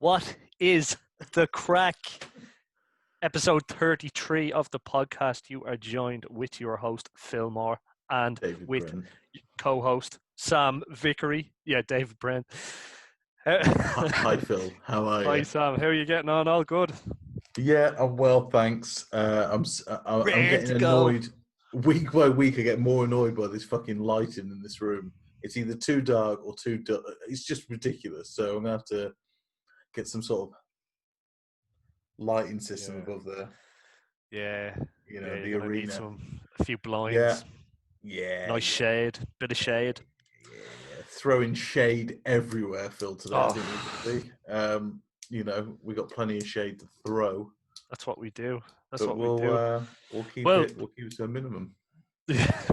What is the crack? Episode 33 of the podcast. You are joined with your host, Phil Moore, and David with Brent. co-host, Sam Vickery. Yeah, David Brent. Hi, Phil. How are you? Hi, Sam. How are you getting on? All good? Yeah, I'm well, thanks. I'm Ready getting to go. annoyed. Week by week, I get more annoyed by this fucking lighting in this room. It's either too dark or too dark. It's just ridiculous. So I'm going to have to get some sort of lighting system above there. Yeah. The You're gonna need arena. a few blinds. Yeah. Nice shade. Bit of shade. Yeah. Throwing shade everywhere, Phil, today. Oh. I think we're going to be. We got plenty of shade to throw. That's what we do. We'll keep it to a minimum.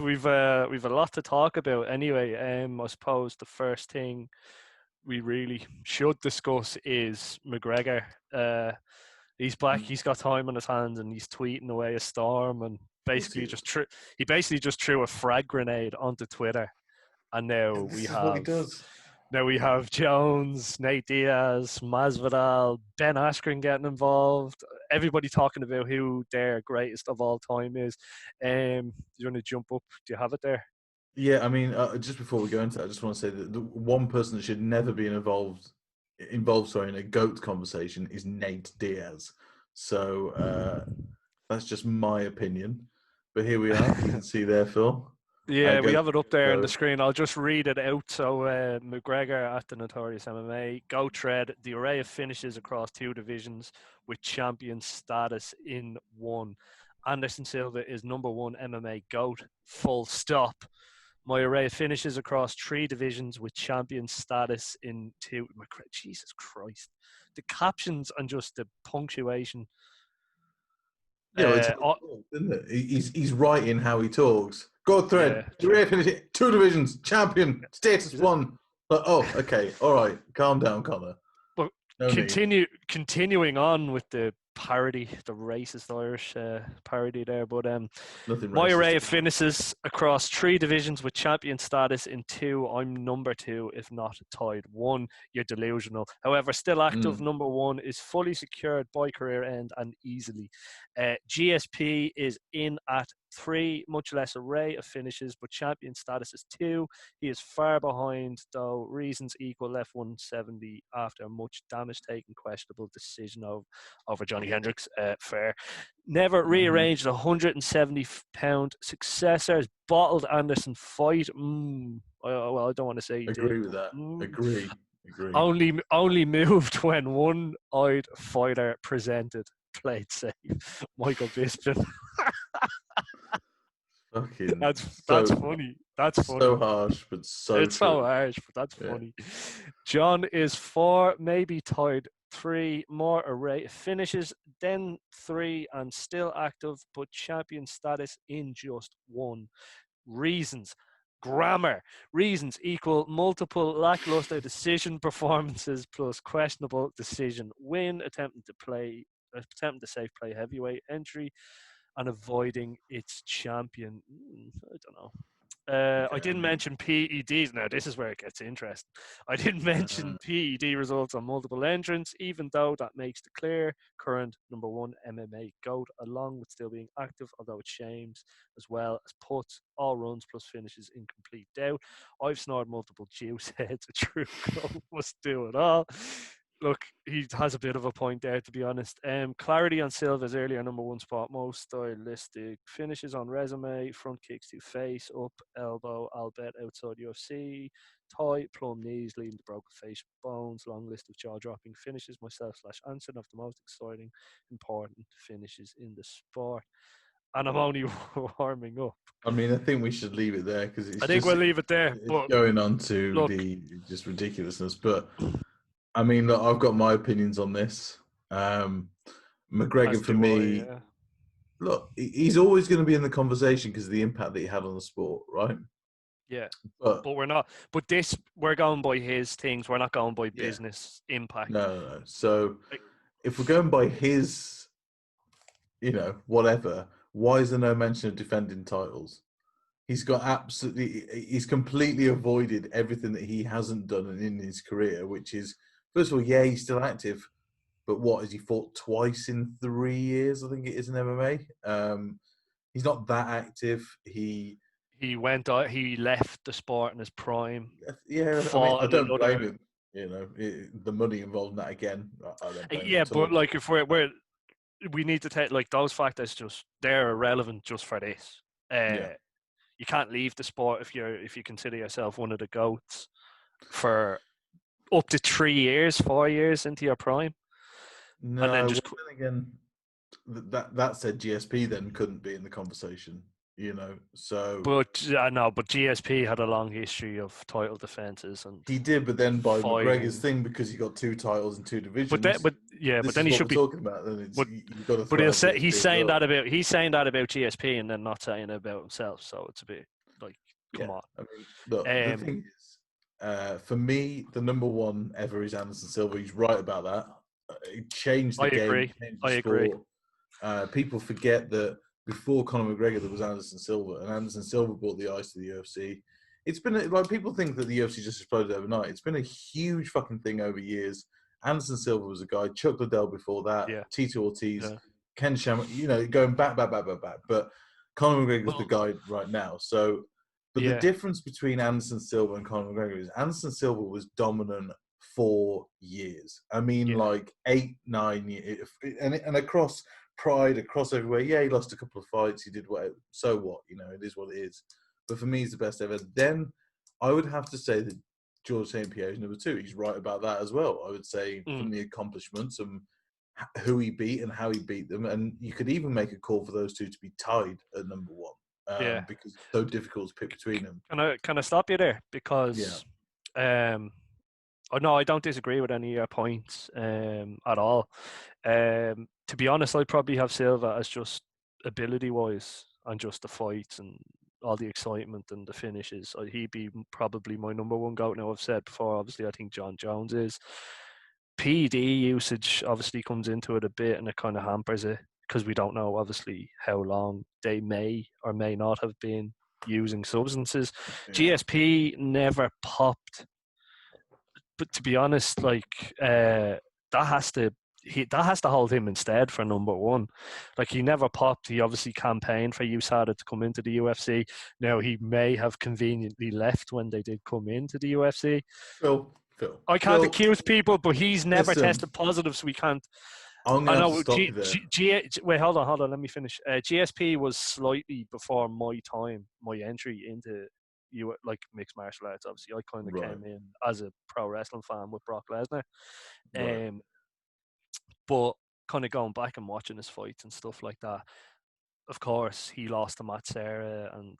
We've a lot to talk about anyway. I suppose the first thing we really should discuss is McGregor. He's back. He's got time on his hands, and he's tweeting away a storm. And basically, he just threw a frag grenade onto Twitter. And now this is what he does. Now we have Jones, Nate Diaz, Masvidal, Ben Askren getting involved. Everybody talking about who their greatest of all time is. Do you want to jump up? Do you have it there? Yeah, I mean, just before we go into that, I just want to say that the one person that should never be involved in a GOAT conversation is Nate Diaz. So that's just my opinion. But here we are. You can see there, Phil. Yeah, we have it up there on the screen. I'll just read it out. So McGregor at the Notorious MMA, GOAT thread, the array of finishes across two divisions with champion status in one. Anderson Silva is number one MMA GOAT, full stop. My array of finishes across three divisions with champion status in two. Jesus Christ. The captions and just the punctuation. Yeah, isn't it? He's writing how he talks. Go thread, two divisions, champion, status one. But okay, all right, calm down, Connor. But continuing on with the parody, the racist Irish parody there. But my array of finishes across three divisions with champion status in two. I'm number two, if not tied. One, you're delusional. However, still active. Number one is fully secured by career end and easily. GSP is in at three, much less array of finishes, but champion status is two. He is far behind, though. Reasons equal, left 170 after a much damage taken, questionable decision over Johnny Hendricks. Fair. Never rearranged a 170-pound successors. Bottled Anderson fight. Well, I don't want to say. Agree with that. Agree. Only moved when one-eyed fighter presented. Played safe. Michael Bisping. That's funny. That's funny. So harsh, but so it's true. So harsh, but that's funny. John is four, maybe tied three, more array finishes, then three, and still active, but champion status in just one. Reasons. Grammar. Reasons equal multiple lackluster decision performances plus questionable decision win, attempting to safe play heavyweight entry and avoiding its champion. I don't know. I didn't mention PEDs. Now, this is where it gets interesting. I didn't mention PED results on multiple entrants, even though that makes the clear current number one MMA GOAT, along with still being active, although it shames, as well as puts all runs plus finishes in complete doubt. I've snored multiple juice heads. A true GOAT must do it all. Look, he has a bit of a point there, to be honest. Clarity on Silva's earlier number one spot, most stylistic finishes on resume, front kicks to face, up, elbow, albeit outside UFC, tie, plum knees, leading to broken face bones, long list of jaw-dropping finishes, myself/Anson of the most exciting, important finishes in the sport. And I'm only warming up. I mean, I think we should leave it there because I think we'll leave it there. But going on to the just ridiculousness, but. I mean, look, I've got my opinions on this. McGregor, for me, look, he's always going to be in the conversation because of the impact that he had on the sport, right? Yeah, but we're not. But we're going by his things. We're not going by business impact. No. So if we're going by his, whatever, why is there no mention of defending titles? He's completely avoided everything that he hasn't done in his career, which is first of all, yeah, he's still active, but what has he fought twice in 3 years? I think it is in MMA. He's not that active. He left the sport in his prime. Yeah, I mean, I Fought don't blame another. him. You know, the money involved in that again. I don't blame him Yeah, at but all. like if we need to take like those factors, just they're irrelevant just for this. Yeah. You can't leave the sport if you consider yourself one of the goats for up to 3 years, 4 years into your prime, and then No, just. well, then again, that said, GSP then couldn't be in the conversation. You know, so But I know, but GSP had a long history of title defenses and he did, but then by McGregor's fighting. thing, because he got 2 titles in 2 But divisions, but this then is he what should we're be. talking about. Then But you've got to but throw out he's GSP as saying well. that about GSP and then not saying it about himself. So it's a bit like, come Yeah, on. I mean, look, the Um, thing is, for me, the number one ever is Anderson Silva. He's right about that. It changed the I game, agree. it changed the I agree. sport. People forget that before Conor McGregor, there was Anderson Silva, and Anderson Silva brought the ice to the UFC. It's been like people think that the UFC just exploded overnight. It's been a huge fucking thing over years. Anderson Silva was a guy. Chuck Liddell before that. Yeah. Tito Ortiz, Yeah. Ken Shamrock. You know, going back. But Conor McGregor's the Well, guy right now. So, but the yeah. difference between Anderson Silva and Conor McGregor is Anderson Silva was dominant for years. I mean, Yeah. like 8, 9 years, and across Pride, across everywhere. Yeah, he lost a couple of fights. He did whatever. So what? You know, it is what it is. But for me, he's the best ever. Then I would have to say that George St. Pierre is number 2. He's right about that as well. I would say from the accomplishments and who he beat and how he beat them. And you could even make a call for those two to be tied at number 1 Yeah. because it's so difficult to pick between them. Can I stop you there? Yeah. Because no, I don't disagree with any of your points at all. To be honest, I'd probably have Silva as just ability wise and just the fights and all the excitement and the finishes. He'd be probably my number one goat. Now, I've said before, obviously, I think John Jones is. PD usage obviously comes into it a bit and it kind of hampers it because we don't know, obviously, how long they may or may not have been using substances. Yeah. GSP never popped, but to be honest, like that has to hold him instead for number 1. Like he never popped. He obviously campaigned for USADA to come into the UFC. Now he may have conveniently left when they did come into the UFC. Phil. I can't accuse people, but he's never listen, tested positive, so we can't. I'm going to have to stop you there. Wait, hold on. Let me finish. GSP was slightly before my time, my entry into like mixed martial arts. Obviously, I kind of came in as a pro wrestling fan with Brock Lesnar, but kind of going back and watching his fights and stuff like that. Of course, he lost to Matt Serra and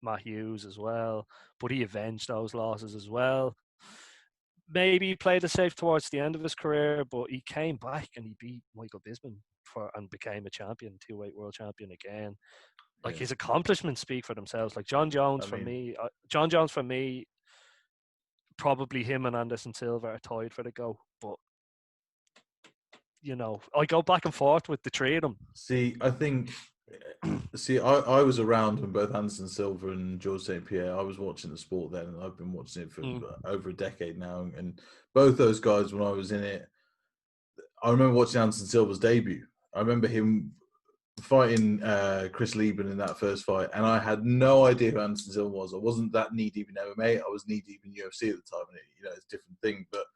Matt Hughes as well, but he avenged those losses as well. Maybe he played it safe towards the end of his career, but he came back and he beat Michael Bisping and became a champion, 2-weight world champion again. Like his accomplishments speak for themselves. Like John Jones for me, probably him and Anderson Silva are tied for the go. But you know, I go back and forth with the 3 of them. See, I think. I was around when both Anderson Silva and George St. Pierre. I was watching the sport then, and I've been watching it for over a decade now. And both those guys, when I was in it, I remember watching Anderson Silva's debut. I remember him fighting Chris Lieben in that first fight, and I had no idea who Anderson Silva was. I wasn't that knee deep in MMA. I was knee deep in UFC at the time, and it's a different thing. But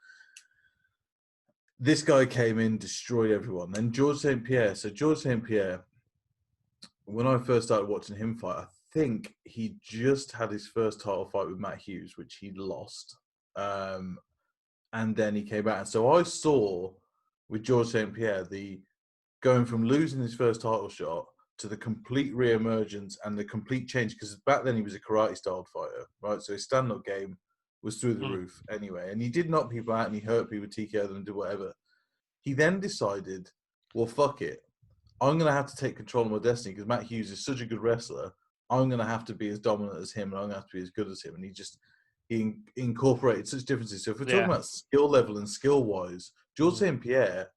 this guy came in, destroyed everyone. Then George St. Pierre. So George St. Pierre, when I first started watching him fight, I think he just had his first title fight with Matt Hughes, which he lost. And then he came out. And so I saw with George St. Pierre the going from losing his first title shot to the complete re-emergence and the complete change. Because back then he was a karate-styled fighter, right? So his stand-up game was through the roof anyway. And he did knock people out and he hurt people, TKO them and do whatever. He then decided, well, fuck it. I'm going to have to take control of my destiny because Matt Hughes is such a good wrestler. I'm going to have to be as dominant as him and I'm going to have to be as good as him. And he incorporated such differences. So if we're talking about skill level and skill-wise, George St. Pierre,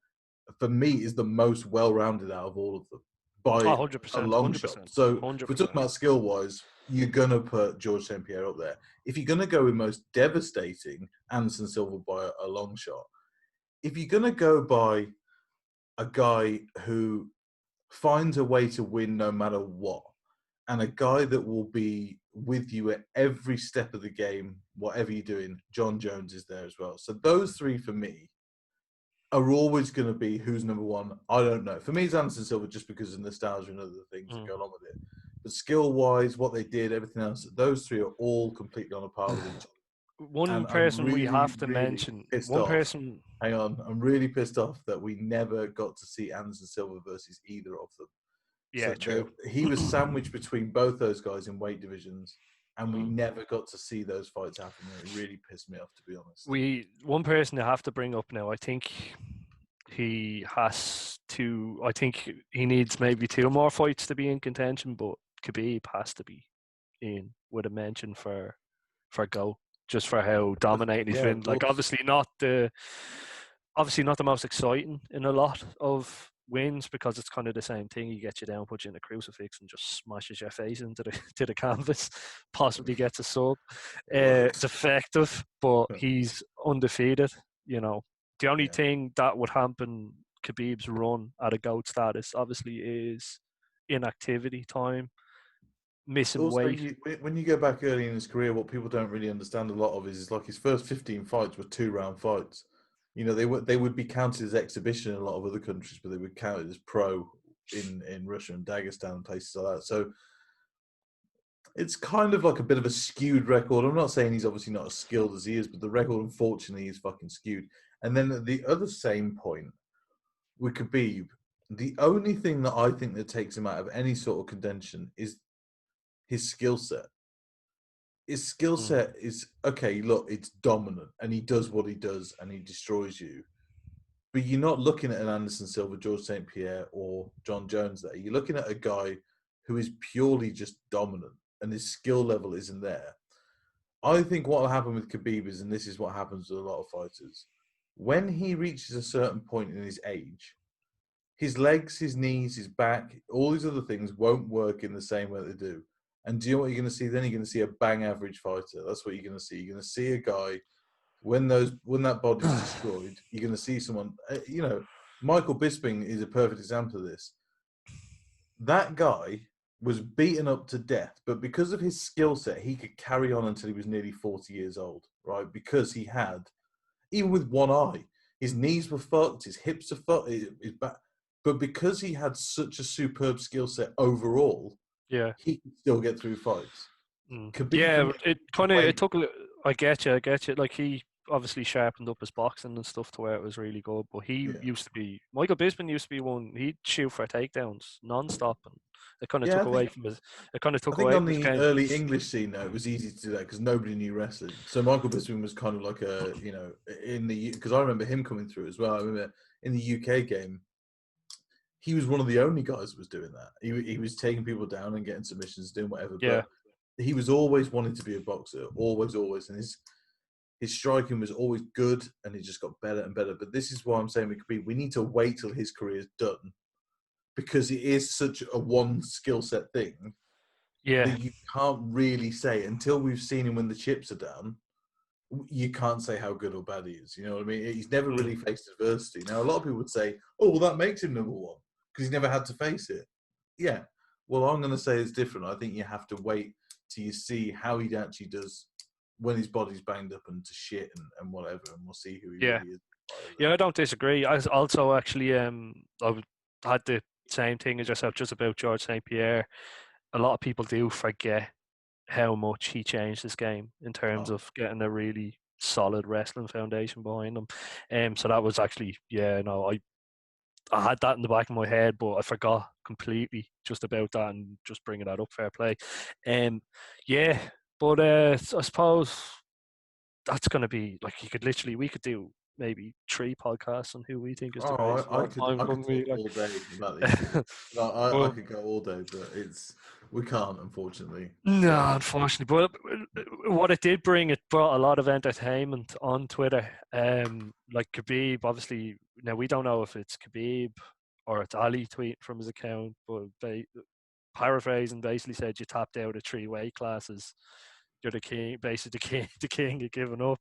for me, is the most well-rounded out of all of them by 100%, a long 100%, shot. So 100%. if we're talking about skill-wise, you're going to put George St. Pierre up there. If you're going to go with most devastating, Anderson Silva by a long shot. If you're going to go by a guy who finds a way to win no matter what, and a guy that will be with you at every step of the game, whatever you're doing, John Jones is there as well. So those three for me are always going to be who's number one. I don't know. For me, it's Anderson Silva just because of nostalgia and other things that go along with it. But skill-wise, what they did, everything else, those three are all completely on a par with each other. One And I'm person we really, have to really mention. pissed One off. person. Hang on. I'm really pissed off that we never got to see Anderson Silva versus either of them. Yeah, true. He was sandwiched between both those guys in weight divisions, and we never got to see those fights happen. It really pissed me off, to be honest. One person I have to bring up now. I think he has to. I think he needs maybe two more fights to be in contention, but Khabib has to be in with a mention for Go, just for how dominating he's Yeah, been. of Like course. obviously not the most exciting in a lot of wins because it's kind of the same thing. He gets you down, puts you in a crucifix, and just smashes your face into the to the canvas. Possibly gets a sub. It's effective, but he's undefeated. You know, the only thing that would hamper Khabib's run at a GOAT status, obviously, is inactivity time, missing Also, weight. when you go back early in his career, what people don't really understand a lot of is like his first 15 fights were 2-round fights. You know, they would be counted as exhibition in a lot of other countries, but they would count it as pro in Russia and Dagestan and places like that. So it's kind of like a bit of a skewed record. I'm not saying he's obviously not as skilled as he is, but the record, unfortunately, is fucking skewed. And then at the other same point, with Khabib, the only thing that I think that takes him out of any sort of contention is his skill set. His skill set is okay. Look, it's dominant, and he does what he does, and he destroys you. But you're not looking at an Anderson Silva, George St. Pierre, or John Jones. There, you're looking at a guy who is purely just dominant, and his skill level isn't there. I think what will happen with Khabib is, and this is what happens with a lot of fighters, when he reaches a certain point in his age, his legs, his knees, his back, all these other things won't work in the same way they do. And do you know what you're going to see? Then you're going to see a bang average fighter. That's what you're going to see. You're going to see a guy when that body's destroyed. You're going to see someone. Michael Bisping is a perfect example of this. That guy was beaten up to death, but because of his skill set, he could carry on until he was nearly 40 years old, right? Because he had, even with one eye, his knees were fucked, his hips are fucked, his back. But because he had such a superb skill set overall, Yeah. he could still get through fights. Khabib for Yeah, me, it kind of it took. I get you. Like he obviously sharpened up his boxing and stuff to where it was really good. But he used to be Michael Bisping used to be one. He'd shoot for takedowns non-stop, and it kind of Yeah, took away from his. It kind of I took think away on from his the game. early English scene, though, it was easy to do that because nobody knew wrestling. So Michael Bisping was kind of like because I remember him coming through as well. I remember in the UK game, he was one of the only guys that was doing that. He was taking people down and getting submissions, doing whatever. Yeah. But he was always wanting to be a boxer, always, and his striking was always good, and he just got better and better. But this is why I'm saying we need to wait till his career is done because it is such a one skill set thing Yeah. that you can't really say until we've seen him when the chips are down. You can't say how good or bad he is. You know what I mean? He's never really faced adversity. Now, a lot of people would say, "Oh, well, that makes him number one because he's never had to face it." Yeah. Well, I'm going to say it's different. I think you have to wait till you see how he actually does when his body's banged up and to shit and whatever, and we'll see who he Yeah. really is. Yeah, I don't disagree. I also actually had the same thing as yourself just about George St. Pierre. A lot of people do forget how much he changed his game in terms of getting a really solid wrestling foundation behind him. So that was actually, I had that in the back of my head, but I forgot completely just about that and just bringing that up. Fair play. Yeah, but I suppose that's going to be like we could do maybe 3 podcasts on who we think is the greatest of all time, I could couldn't we? talk all day about these things. I Well, could go all day, but we can't, unfortunately. no, So unfortunately. But what it did bring, it brought a lot of entertainment on Twitter. Like Khabib, obviously, now we don't know if it's Khabib or it's Ali tweeting from his account, but paraphrasing, basically said you tapped out of 3 weight classes. You're the king, basically the king you're giving up.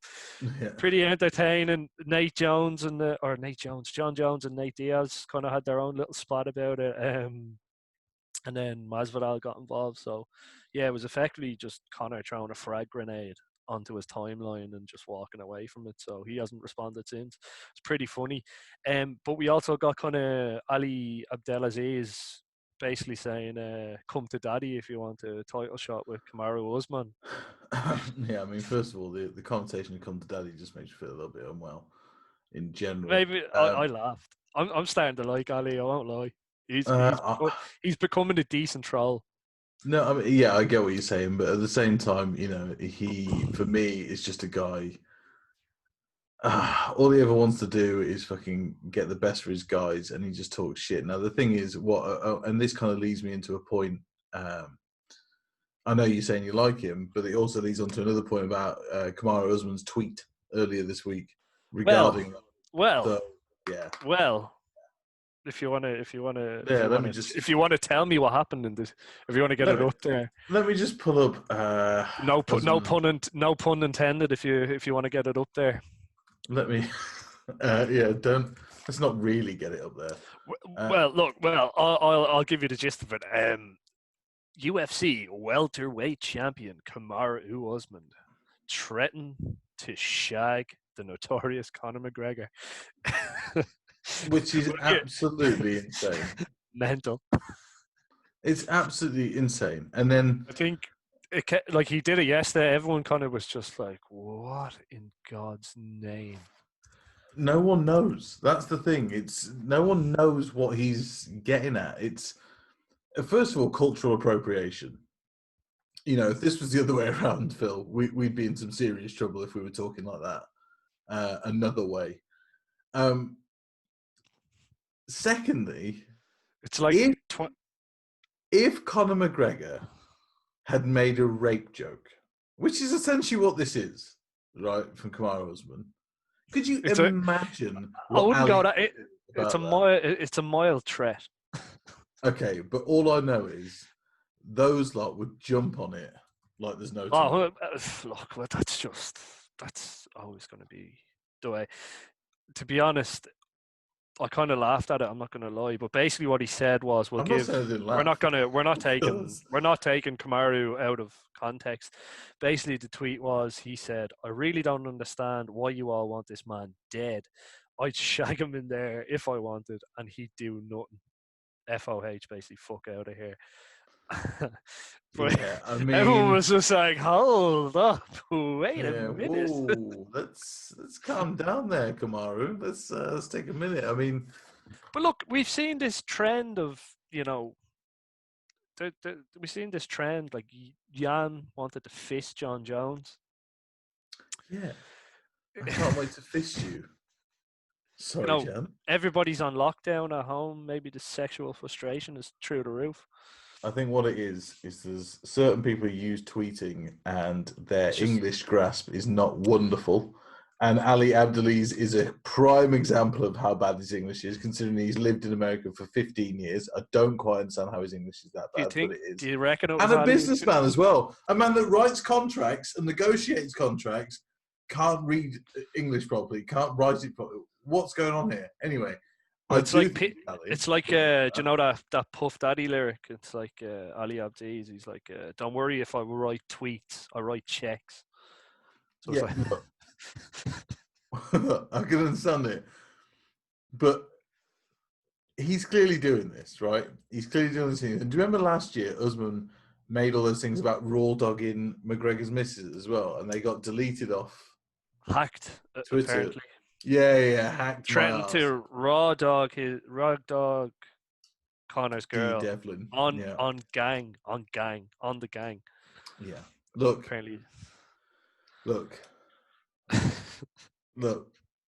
Yeah. Pretty entertaining. John Jones and Nate Diaz kind of had their own little spot about it. And then Masvidal got involved. So, yeah, it was effectively just Conor throwing a frag grenade onto his timeline and just walking away from it. So he hasn't responded since. It's pretty funny. But we also got kind of Ali Abdelaziz basically saying, come to daddy if you want a title shot with Kamaru Usman. Yeah, I mean, first of all, the connotation of "come to daddy" just makes you feel a little bit unwell in general. Maybe I laughed. I'm starting to like Ali, I won't lie. He's becoming a decent troll. No, I mean, yeah, I get what you're saying, but at the same time, you know, he, for me, is just a guy. All he ever wants to do is fucking get the best for his guys, and he just talks shit. Now, the thing is, and this kind of leads me into a point. I know you're saying you like him, but it also leads on to another point about Kamaru Usman's tweet earlier this week regarding. Well, yeah. Well, if you want to tell me what happened in this, if you want to get it up there. Let me just pull up. No pun intended. If you want to get it up there. Let me. Let's not really get it up there. I'll give you the gist of it. UFC welterweight champion Kamaru Usman threatened to shag the notorious Conor McGregor. Which is absolutely insane. Mental. It's absolutely insane. And then I think he did it yesterday. Everyone kind of was just like, what in God's name? No one knows. That's the thing. No one knows what he's getting at. It's, first of all, cultural appropriation. You know, if this was the other way around, Phil, we'd be in some serious trouble if we were talking like that another way. Secondly, it's like if Conor McGregor had made a rape joke, which is essentially what this is, right, from Kamaru Usman, could you imagine? I wouldn't go that. It's a mild threat. Okay, but all I know is those lot would jump on it like there's no tomorrow. Look, that's always going to be the way. To be honest, I kind of laughed at it. I'm not going to lie, but basically what he said was, we're not taking Kamaru out of context. Basically, the tweet was, he said, "I really don't understand why you all want this man dead. I'd shag him in there if I wanted, and he'd do nothing. FOH, basically, fuck out of here." But yeah, I mean, everyone was just like, "Hold up, wait a minute. Whoa, let's calm down there, Kamaru. Let's take a minute. I mean, but look, we've seen this trend of, we've seen this trend. Like Jan wanted to fist John Jones. Yeah, I can't wait to fist you. Sorry, Jan. Everybody's on lockdown at home. Maybe the sexual frustration is through the roof. I think what it is there's certain people who use tweeting and their English grasp is not wonderful. And Ali Abdelaziz is a prime example of how bad his English is, considering he's lived in America for 15 years. I don't quite understand how his English is that bad, but it is. Do you reckon it was and a businessman as well. A man that writes contracts and negotiates contracts, can't read English properly, can't write it properly. What's going on here? Anyway. It's like do you know that Puff Daddy lyric? It's like Ali Abdiz. He's like, "Don't worry if I write tweets, I write checks." So yeah, I can understand it, but he's clearly doing this, right? He's clearly doing this thing. And do you remember last year, Usman made all those things about raw dogging McGregor's misses as well, and they got deleted off, hacked Twitter. Apparently. Yeah, hacked. Threatened to raw dog Conor's girl Devlin on the gang. Yeah, look. Apparently, look.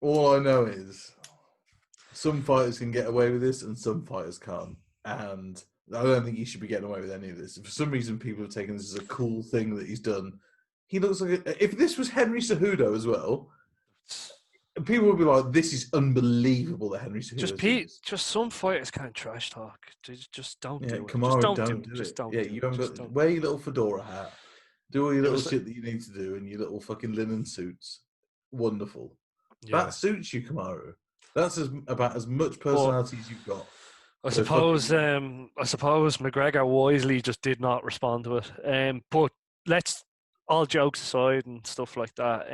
All I know is some fighters can get away with this, and some fighters can't. And I don't think he should be getting away with any of this. For some reason, people have taken this as a cool thing that he's done. He looks like if this was Henry Cejudo as well. people will be like, "This is unbelievable that Henry Cejudo's doing this." Just some fighters can't trash talk. Just don't Yeah, do it. Just Kamaru, don't do don't it. do Just it. don't Yeah, do you it. haven't Just got don't. wear your little fedora hat, do all your It little was shit that you need to do, and your little fucking linen suits. Wonderful. yeah. That suits you, Kamaru. That's about as much But personality as you've got. I So suppose fucking McGregor wisely just did not respond to it. But let's all jokes aside and stuff like that.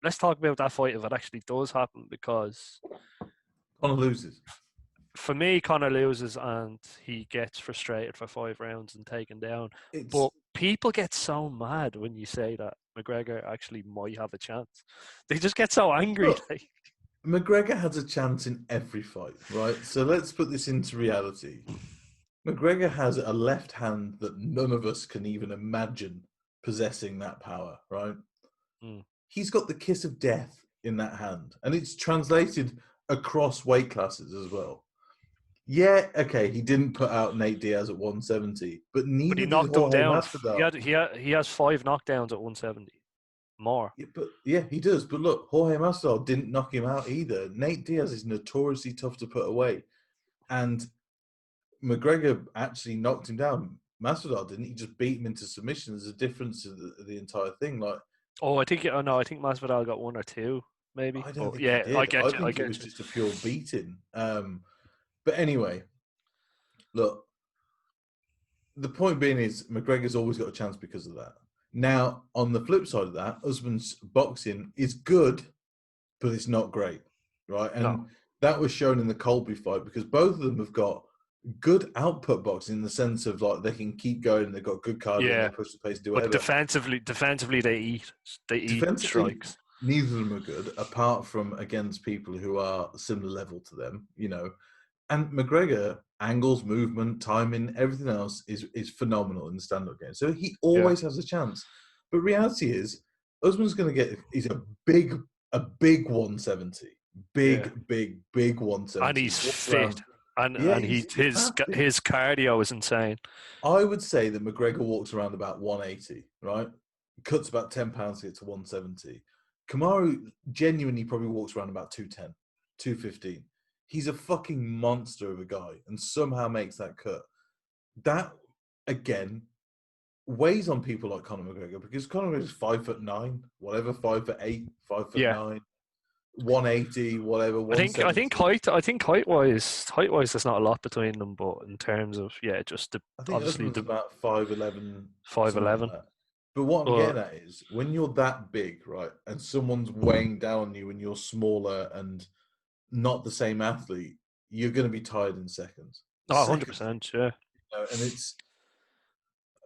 Let's talk about that fight if it actually does happen, because Connor loses. for me, Connor loses and he gets frustrated for 5 rounds and taken down. It's But people get so mad when you say that McGregor actually might have a chance. They just get so angry. look, McGregor has a chance in every fight, right? So let's put this into reality. McGregor has a left hand that none of us can even imagine possessing that power, right? Mm. He's got the kiss of death in that hand, and it's translated across weight classes as well. Yeah, okay, he didn't put out Nate Diaz at 170, but But he neither did knocked him Jorge down. Masvidal. He has 5 knockdowns at 170. More. Yeah, but yeah, he does. But look, Jorge Masvidal didn't knock him out either. Nate Diaz is notoriously tough to put away, and McGregor actually knocked him down. Masvidal didn't. He just beat him into submission. There's a difference to the entire thing. Like, Oh, I think. Oh no, I think Masvidal got 1 or 2, maybe. I don't But think he yeah, I did. I get you. I think it get was you. just a pure beating. But anyway, look, the point being is McGregor's always got a chance because of that. Now, on the flip side of that, Usman's boxing is good, but it's not great, right? No. And that was shown in the Colby fight because both of them have got good output boxing in the sense of like they can keep going, they've got good cardio, and they Yeah. push the pace, do But whatever. defensively, they eat. They eat Defensively, strikes. neither of them are good, apart from against people who are similar level to them, And McGregor, angles, movement, timing, everything else is phenomenal in the stand-up game. So he Yeah. always has a chance. But reality is, Usman's going to get he's a big 170, Yeah. big And 170. he's Walks fit. around. And Yeah, he he's massive. his cardio is insane. I would say that McGregor walks around about 180, right? Cuts about 10 pounds to get to 170. Kamaru genuinely probably walks around about 210, 215. He's a fucking monster of a guy and somehow makes that cut. That, again, weighs on people like Conor McGregor because Conor is 5'9", whatever, 5'8", Yeah. 5'9", 180, whatever, I think 170. height wise there's not a lot between them, but in terms of just I think obviously Usman's the about 5'11", something like 5'11". that. But what I'm But getting at is when you're that big, right, and someone's weighing down on you and you're smaller and not the same athlete, you're going to be tired in seconds. oh, Seconds. 100%, yeah. And it's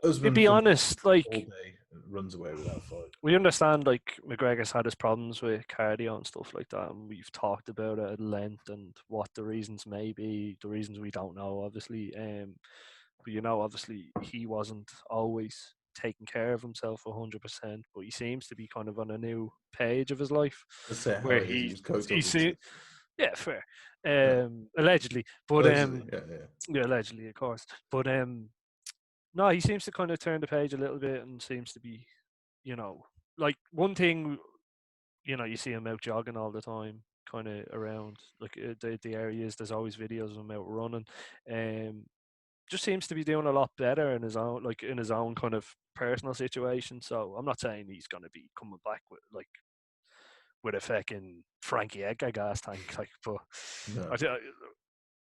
To Usman be for me honest, all like day runs away with that fight. we understand like McGregor's had his problems with cardio and stuff like that, and we've talked about it at length and what the reasons may be, the reasons we don't know, obviously. But obviously he wasn't always taking care of himself 100%, but he seems to be kind of on a new page of his life Let's say how where it is. He was coked he off his see, tits. yeah, fair, Yeah. allegedly, but Allegedly, yeah. yeah, allegedly, of course, but no, he seems to kind of turn the page a little bit and seems to be, like one thing, you see him out jogging all the time, kind of around like the areas. There's always videos of him out running. Um, just seems to be doing a lot better in his own, kind of personal situation. So I'm not saying he's going to be coming back with a fucking Frankie Edgar gas tank, but No. I think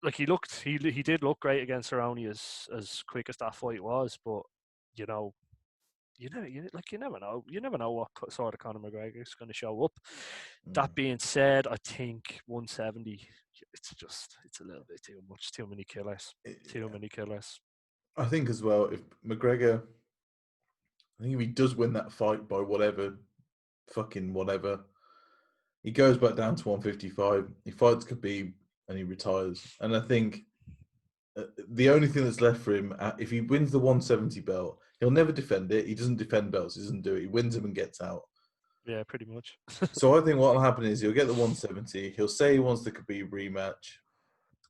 like he did look great against Cerrone as quick as that fight was, but you know you never know. You never know what sort of Conor McGregor is going to show up. Mm. That being said, I think 170. It's a little bit too much. Too many killers. Too Yeah. many killers. I think as well, if McGregor, I think if he does win that fight by fucking whatever, he goes back down to 155. He fights Khabib and he retires. And I think the only thing that's left for him, if he wins the 170 belt, he'll never defend it. He doesn't defend belts. He doesn't do it. He wins them and gets out. Yeah, pretty much. So I think what will happen is he'll get the 170. He'll say he wants the Khabib rematch.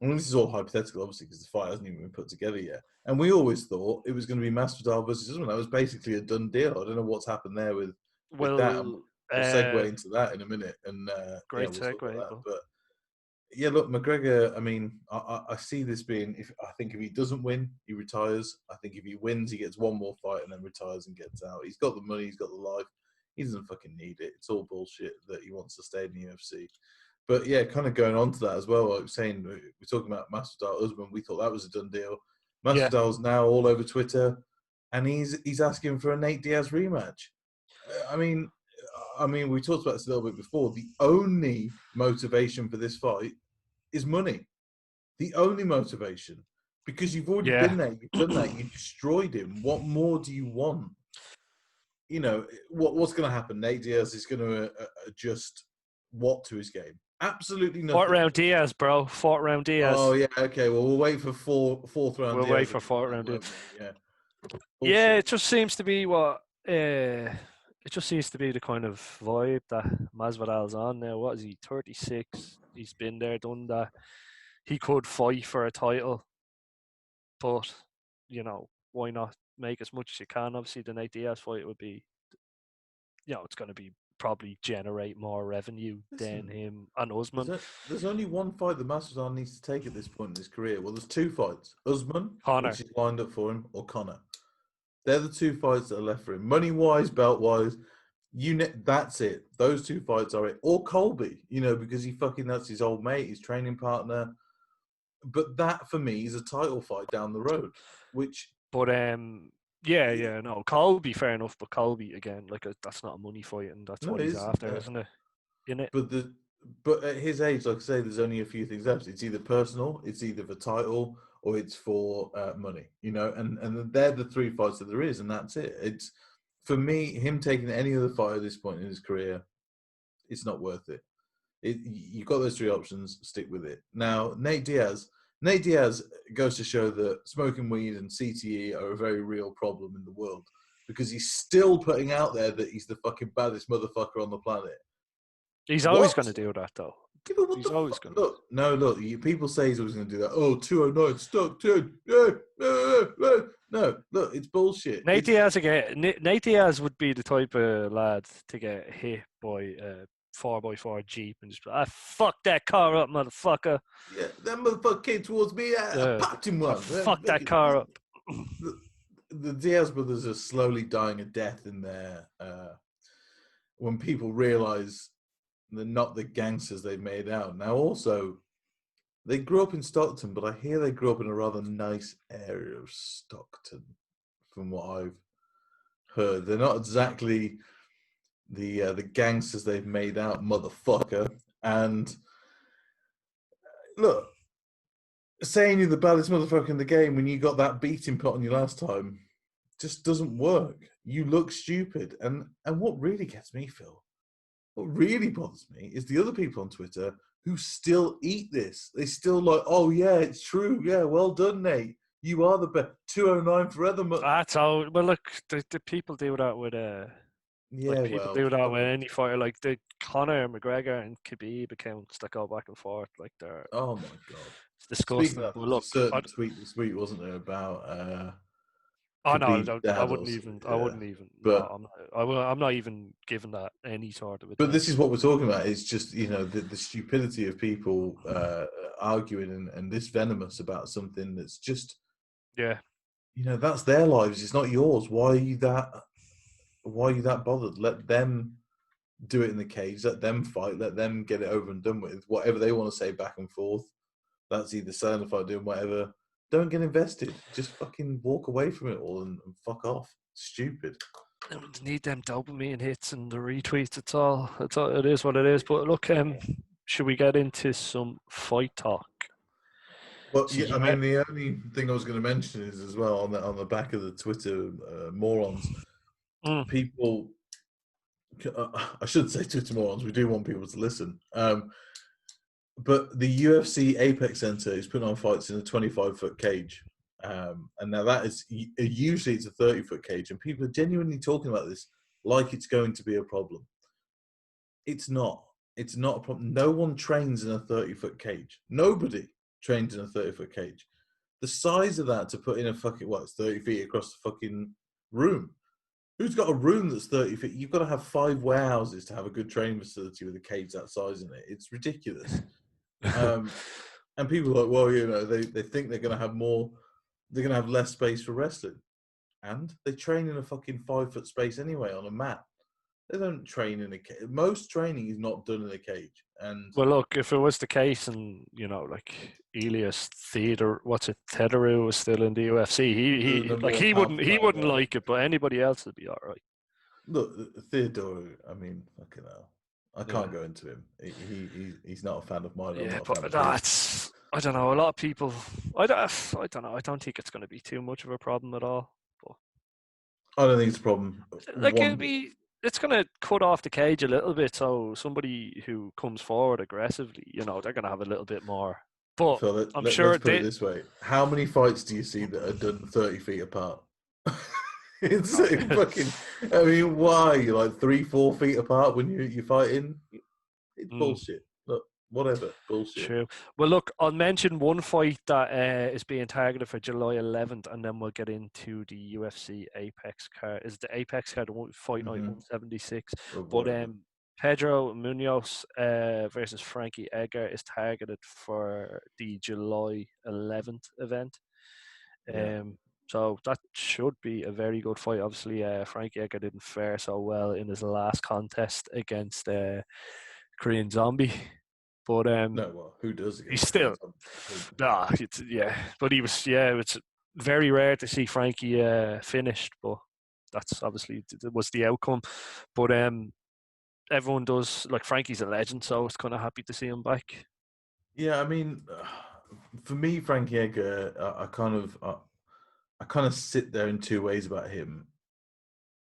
I mean, this is all hypothetical, obviously, because the fight hasn't even been put together yet. And we always thought it was going to be Masvidal versus Usman. That was basically a done deal. I don't know what's happened there with that. Well, we'll segue into that in a minute, and Great we'll talk segue. about that. But yeah, look, McGregor. I mean, I see this being. I think if he doesn't win, he retires. I think if he wins, he gets one more fight and then retires and gets out. He's got the money. He's got the life. He doesn't fucking need it. It's all bullshit that he wants to stay in the UFC. But yeah, kind of going on to that as well. Like I was saying, we're talking about Masvidal Usman. We thought that was a done deal. Masvidal's now all over Twitter, and he's asking for a Nate Diaz rematch. I mean, we talked about this a little bit before. The only motivation for this fight is money. The only motivation, because you've already been there, you've done that, you destroyed him. What more do you want? You know, what's going to happen? Nate Diaz is going to adjust what to his game? Absolutely nothing. Fourth round Diaz, bro. Fourth round Diaz. Oh yeah, okay. Well, we'll wait for fourth round. We'll Diaz wait for fourth round Diaz. Yeah. Yeah, it just seems to be what. It just seems to be the kind of vibe that Masvidal's on now. What is he? 36. He's been there, done that. He could fight for a title, but why not make as much as you can? Obviously, the Nate Diaz fight would be, it's going to be probably generate more revenue than him and Usman. There's only one fight that Masvidal needs to take at this point in his career. Well, there's two fights: Usman, Conor, which is lined up for him, or Conor. They're the two fights that are left for him. Money-wise, belt-wise, that's it. Those two fights are it. Or Colby, because that's his old mate, his training partner. But that, for me, is a title fight down the road, which... But, no, Colby, fair enough, but Colby, again, that's not a money fight, and that's what he's after, isn't it? But at his age, like I say, there's only a few things left. It's either personal, it's either for title, or it's for money, and they're the three fights that there is, and that's it. It's, for me, him taking any other fight at this point in his career, it's not worth it. You've got those three options, stick with it. Now, Nate Diaz goes to show that smoking weed and CTE are a very real problem in the world, because he's still putting out there that he's the fucking baddest motherfucker on the planet. He's always going to do that, though. Yeah, but he's always going to. Look, people say he's always going to do that. Oh, 209, stuck 10. No, look, it's bullshit. Nate Diaz would be the type of lad to get hit by a 4x4 Jeep and just fuck that car up, motherfucker. Yeah, that motherfucker came towards me. I popped him one. Fuck that car up. The Diaz brothers are slowly dying a death in there when people realise they're not the gangsters they've made out. Now, also, they grew up in Stockton, but I hear they grew up in a rather nice area of Stockton, from what I've heard. They're not exactly the gangsters they've made out, motherfucker. And look, saying you're the baddest motherfucker in the game when you got that beating put on you last time just doesn't work. You look stupid. And what really gets me, Phil, what really bothers me is the other people on Twitter who still eat this. They still like, oh yeah, it's true. Yeah, well done, Nate. You are the best. 209 forever. That's all. Well, look, the people do that with do that with any fighter. Like the Conor McGregor and Khabib accounts that go back and forth. Like they're oh my god, it's disgusting. But look, a certain tweet this week, wasn't there, about oh no, I wouldn't even. Yeah. I wouldn't even. But no, I'm not even giving that any sort of. But this is what we're talking about. It's just the stupidity of people arguing and this venomous about something that's just that's their lives. It's not yours. Why are you that bothered? Let them do it in the cage. Let them fight. Let them get it over and done with. Whatever they want to say back and forth. That's either selling the fight, doing whatever. Don't get invested. Just fucking walk away from it all and fuck off. Stupid. I need them dopamine hits and the retweets. It's all. It is what it is. But look, should we get into some fight talk? Well, so yeah, I mean, the only thing I was going to mention is as well on the back of the Twitter morons, people. I shouldn't say Twitter morons. We do want people to listen. But the UFC Apex Center is putting on fights in a 25-foot cage. And now that is, usually it's a 30-foot cage. And people are genuinely talking about this like it's going to be a problem. It's not. It's not a problem. No one trains in a 30-foot cage. Nobody trains in a 30-foot cage. The size of that to put in a fucking, it's 30 feet across the fucking room. Who's got a room that's 30 feet? You've got to have 5 warehouses to have a good training facility with a cage that size in it. It's ridiculous. And people are like, well, they think they're going to have more, they're going to have less space for wrestling. And they train in a fucking 5-foot space anyway on a mat. They don't train in a cage. Most training is not done in a cage. And Well, look, if it was the case, and like Elias Theodorou was still in the UFC, the he number like one pound he for wouldn't like it, but anybody else would be all right. look, Theodore. I mean, fucking hell. I Yeah, can't go into him. He's not a fan of mine. I'm yeah, not a fan but of his. that's I don't know. A lot of people, I don't know. I don't think it's going to be too much of a problem at all. But I don't think it's a problem. like One, it's going to cut off the cage a little bit. So somebody who comes forward aggressively, they're going to have a little bit more. But Phil, I'm let's sure put it they. this way: how many fights do you see that are done 30 feet apart? It's Oh, fucking. I mean, why? You're like 3, 4 feet apart when you're fighting. It's mm. bullshit. Look, whatever, bullshit. True. Well, look, I'll mention one fight that is being targeted for July 11th, and then we'll get into the UFC Apex card. Is the Apex card fight night Mm-hmm. 176? Or But whatever. Pedro Munoz versus Frankie Edgar is targeted for the July 11th event. Yeah. So that should be a very good fight. Obviously, Frankie Edgar didn't fare so well in his last contest against Korean Zombie. But No, well, who does he's against still Koreans? nah. But he was It's very rare to see Frankie finished, but that's obviously was the outcome. But everyone does like Frankie's a legend, so it's kind of happy to see him back. Yeah, I mean, for me, Frankie Edgar, I kind of sit there in 2 ways about him.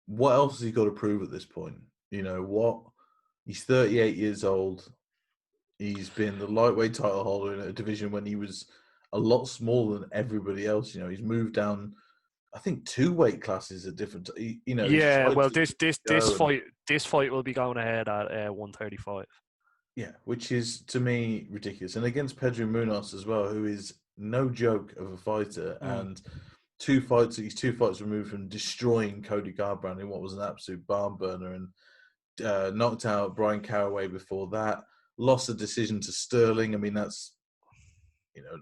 What else has he got to prove at this point? You know what? He's 38 years old. He's been the lightweight title holder in a division when he was a lot smaller than everybody else. He's moved down, I think, 2 weight classes at different. He's Yeah, tried well, to go and this fight will be going ahead at 135. yeah, which is to me ridiculous. And against Pedro Munoz as well, who is no joke of a fighter, Mm. and he's 2 fights removed from destroying Cody Garbrandt in what was an absolute barn burner, and knocked out Brian Caraway before that. Lost a decision to Sterling. I mean, that's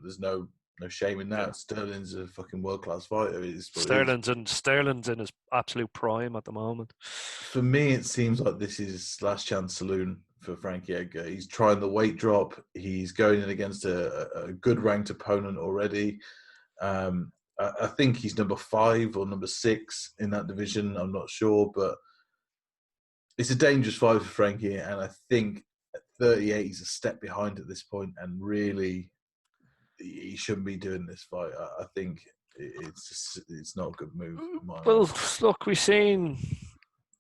there's no shame in Yeah, that. Sterling's a fucking world class fighter. It is what it is. Sterling's in his absolute prime at the moment. For me, it seems like this is last chance saloon for Frankie Edgar. He's trying the weight drop. He's going in against a good ranked opponent already. I think he's number 5 or number 6 in that division. I'm not sure, but it's a dangerous fight for Frankie, and I think at 38 he's a step behind at this point, and really he shouldn't be doing this fight. I think it's not a good move in my Well, eyes. look, we've seen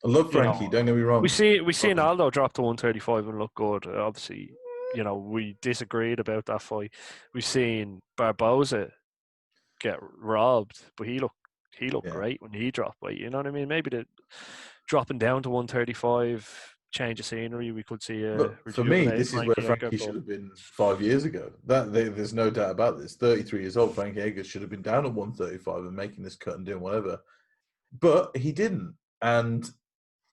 I love you Frankie. know Don't get me wrong. we Love seen him. Aldo drop to 135 and look good. Obviously, we disagreed about that fight. We've seen Barboza get robbed, but he looked Yeah. great when he dropped weight. You know what I mean? Maybe the dropping down to 135, change of scenery. We could see a Look, for me, rejuvenated this is where Frankie Edgar. Frankie should have been 5 years ago. There's no doubt about this. 33 years old, Frankie Edgar should have been down at 135 and making this cut and doing whatever. But he didn't. And,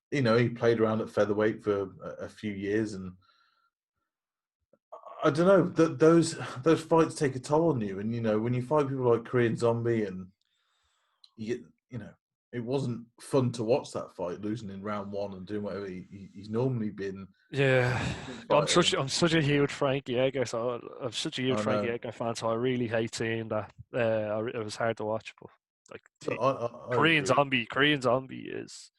he played around at featherweight for a few years. And I don't know, those fights take a toll on you. And, when you fight people like Korean Zombie and, you know, it wasn't fun to watch that fight, losing in round 1 and doing whatever he's normally been. Yeah, Fighter. I'm such a huge Frankie Edgar, so I'm such a huge I Frankie know. Edgar fan. So I really hate seeing that. It was hard to watch, but like Look, I agree. Korean Zombie is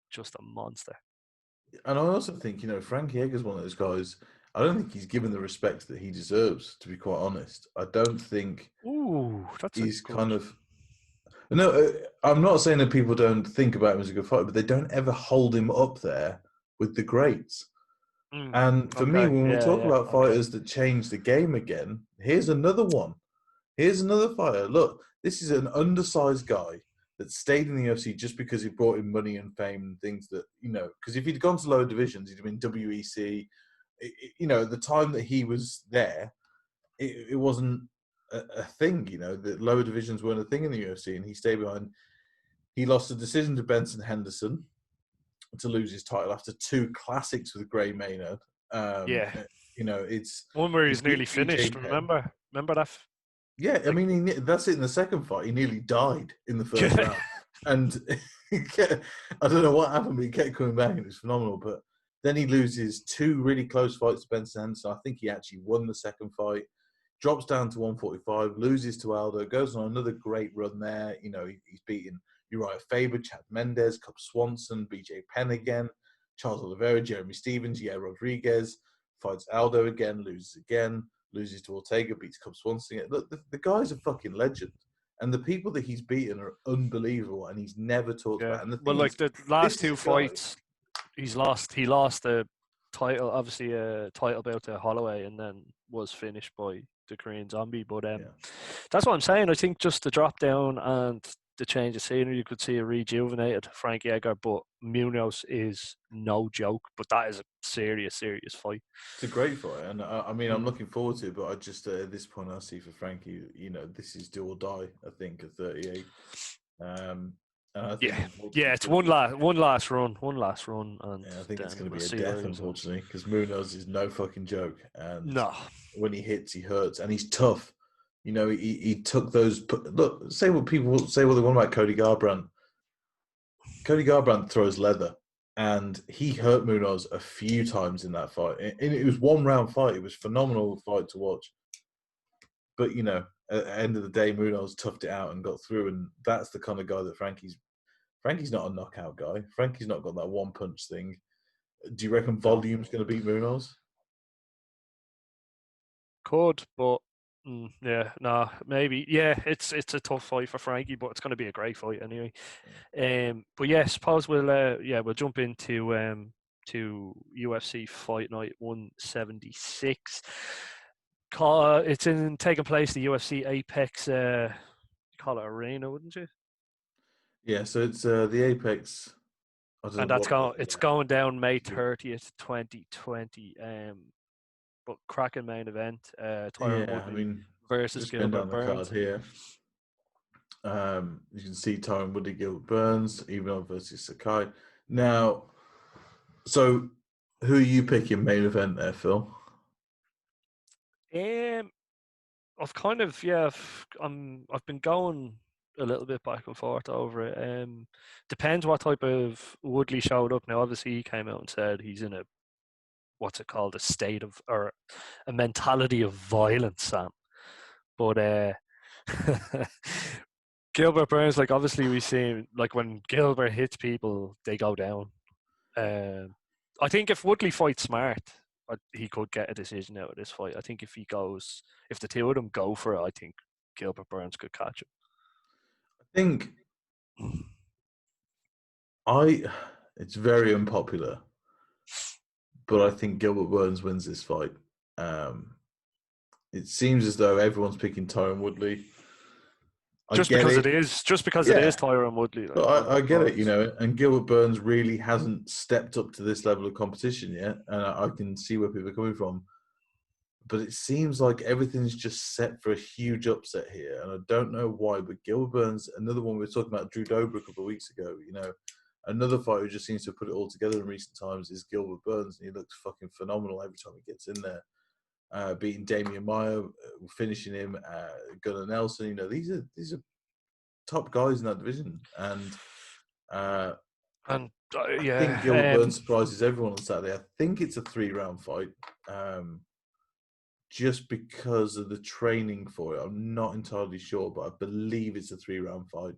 just a monster. And I also think, Frankie Edgar's one of those guys. I don't think he's given the respect that he deserves, to be quite honest. I don't think Ooh, that's a he's good. kind of. No, I'm not saying that people don't think about him as a good fighter, but they don't ever hold him up there with the greats. Mm, And for me, okay, when we yeah, talk yeah, about okay. fighters that change the game again, here's another one. Here's another fighter. Look, this is an undersized guy that stayed in the UFC just because he brought in money and fame and things that, because if he'd gone to lower divisions, he'd have been WEC. At the time that he was there, it wasn't a thing, the lower divisions weren't a thing in the UFC, and he stayed behind. He lost a decision to Benson Henderson to lose his title after 2 classics with Gray Maynard. Yeah. It's One where he he's nearly beat BJ finished. Penn. Remember that? Yeah, I Like, mean, that's it in the second fight. He nearly died in the first round. And I don't know what happened, but he kept coming back and it was phenomenal. But then he loses 2 really close fights to Benson Henderson. I think he actually won the second fight, drops down to 145, loses to Aldo, goes on another great run there. He's beaten Uriah Faber, Chad Mendes, Cub Swanson, BJ Penn again, Charles Oliveira, Jeremy Stevens, Rodriguez, fights Aldo again, loses to Ortega, beats Cub Swanson again. Look, the guy's a fucking legend. And the people that he's beaten are unbelievable, and he's never talked yeah. about. And the Well, thing like is, the this last is 2 a guy. fights, he's lost. He lost the title, obviously a title bout to Holloway, and then was finished by the Korean Zombie. But Yeah. that's what I'm saying. I think just the drop down and the change of scenery, you could see a rejuvenated Frankie Edgar, but Munoz is no joke. But that is a serious fight. It's a great fight, and I mean, I'm Mm. looking forward to it. But I just at this point, I see for Frankie, this is do or die. I think at 38, and I think Yeah. unfortunately it's It's going to be. one last run, and Yeah, I think it's then going to we'll be a see where death, he goes on. unfortunately, because Munoz is no fucking joke, and No, when he hits, he hurts, and he's tough. He took those. Look, say what people say what they want about Cody Garbrandt. Cody Garbrandt throws leather, and he hurt Munoz a few times in that fight. And it was 1-round fight. It was a phenomenal fight to watch. But at the end of the day, Munoz toughed it out and got through, and that's the kind of guy that Frankie's not a knockout guy. Frankie's not got that one punch thing. Do you reckon no. Volume's going to beat Munoz? Could, but yeah, no, maybe. Yeah, it's a tough fight for Frankie, but it's going to be a great fight anyway. But yeah, suppose we'll jump into to UFC Fight Night 176. It's taking place the UFC Apex. Call it arena, wouldn't you? Yeah, so it's the Apex. I don't And know what. it's going down May 30th, 2020. But cracking main event. Tyron Yeah, I Woodley mean, versus just going Gilbert down the card Burns. here. You can see Tyron Woodley, Gilbert Burns, Ivanov versus Sakai. Now, so who are you picking main event there, Phil? I've kind of I've been going a little bit back and forth over it. Depends what type of Woodley showed up. Now, obviously, he came out and said he's in a what's it called, a state of or a mentality of violence, Sam. But Gilbert Burns, like obviously we see like when Gilbert hits people, they go down. I think if Woodley fights smart, he could get a decision out of this fight. I think if the two of them go for it, I think Gilbert Burns could catch him. I think it's very unpopular, but I think Gilbert Burns wins this fight. It seems as though everyone's picking Tyron Woodley. Just because it is Tyron Woodley. Like, I get it, otherwise, and Gilbert Burns really hasn't stepped up to this level of competition yet, and I can see where people are coming from. But it seems like everything's just set for a huge upset here, and I don't know why. But Gilbert Burns, another one we were talking about, Drew Dober a couple of weeks ago. Another fighter who just seems to put it all together in recent times is Gilbert Burns, and he looks fucking phenomenal every time he gets in there. Beating Damian Maia, finishing him, Gunnar Nelson. These are top guys in that division, and I think Gilbert Burns surprises everyone on Saturday. I think it's a 3-round fight, just because of the training for it. I'm not entirely sure, but I believe it's a 3-round fight.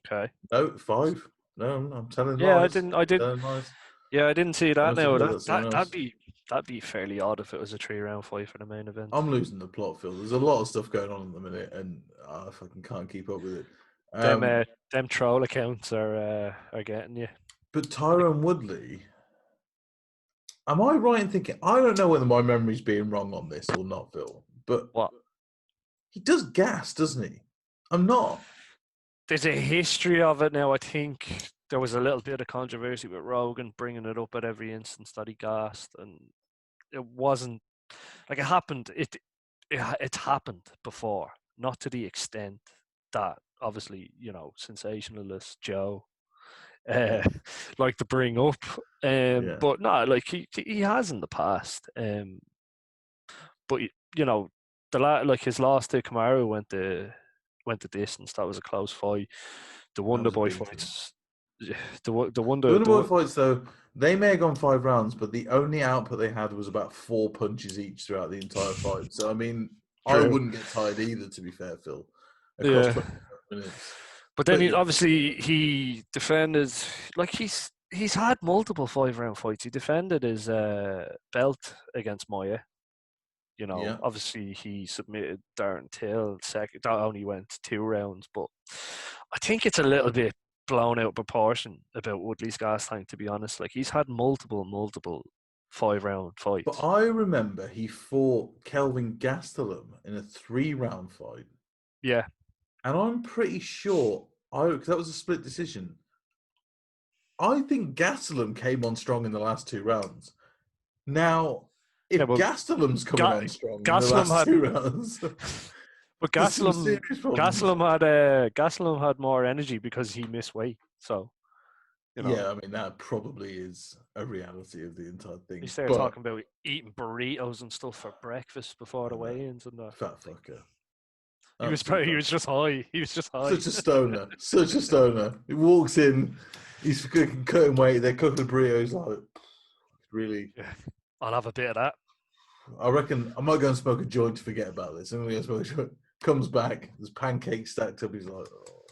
okay. No, 5. No, I'm telling Yeah, lies. I did. Telling lies. Yeah, I didn't see that. Honestly, Now that's someone else. that'd be fairly odd if it was a 3-round fight for the main event. I'm losing the plot, Phil. There's a lot of stuff going on at the minute, and I fucking can't keep up with it. Them troll accounts are getting you. But Tyron Woodley, am I right in thinking? I don't know whether my memory's being wrong on this or not, Phil. But What? he does gas, doesn't he? I'm not. There's a history of it now. I think there was a little bit of controversy with Rogan bringing it up at every instance that he gassed, and it wasn't like it happened. It's happened before, not to the extent that obviously, sensationalist Joe Yeah, like to bring up. yeah. But no, like he has in the past. But like his loss to Kamaru went the distance. That was a close fight. The That Wonder was a Boy big thing. fights, the The Wonder, Underboy fights, though, they may have gone 5 rounds, but the only output they had was about 4 punches each throughout the entire fight. So, I mean, I true, wouldn't get tired either, to be fair, Phil, across yeah. 25 minutes. But then But he yeah, obviously he defended like he's had multiple 5 round fights. He defended his belt against Moya. yeah. Obviously he submitted Darren Till second. That only went 2 rounds, but I think it's a little bit blown out of proportion about Woodley's gas tank. To be honest, like he's had multiple 5 round But fights. I remember he fought Kelvin Gastelum in a 3 round fight. Yeah, And I'm pretty sure, because that was a split decision, I think Gastelum came on strong in the last 2 rounds. Now, yeah. if Well, Gastelum's coming Ga- on strong in the Gastelum last had, 2 rounds, but there's some serious problems. Gastelum had more energy because he missed weight. So you know Yeah, I mean, that probably is a reality of the entire he thing. started But, talking about eating burritos and stuff for breakfast before I the know, weigh-ins and that. fat fucker. He was Absolute probably he fat was fucker. just high. He was just high. Such a stoner. Such a stoner. He walks in, he's cutting weight, they're cooking the burritos, like, really. Yeah, I'll have a bit of that. I reckon I might go and smoke a joint to forget about this. And when he smoke a joint, comes back, there's pancakes stacked up. He's like, oh.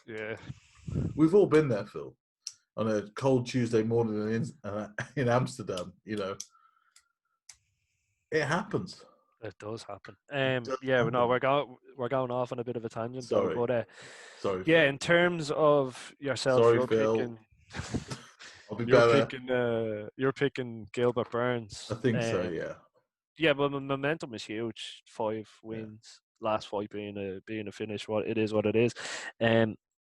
Yeah, We've all been there, Phil, on a cold Tuesday morning in Amsterdam. It happens. it does happen. It does Yeah, no, happen. we're going off on a bit of a tangent though, Sorry, but sorry, yeah, Phil. in terms of yourself, Sorry, you're Phil. picking, I'll be better. you're picking Gilbert I Burns. think so. Yeah. Yeah, but the momentum is huge. Five Yeah. wins, last fight being a finish. What it is, what it is.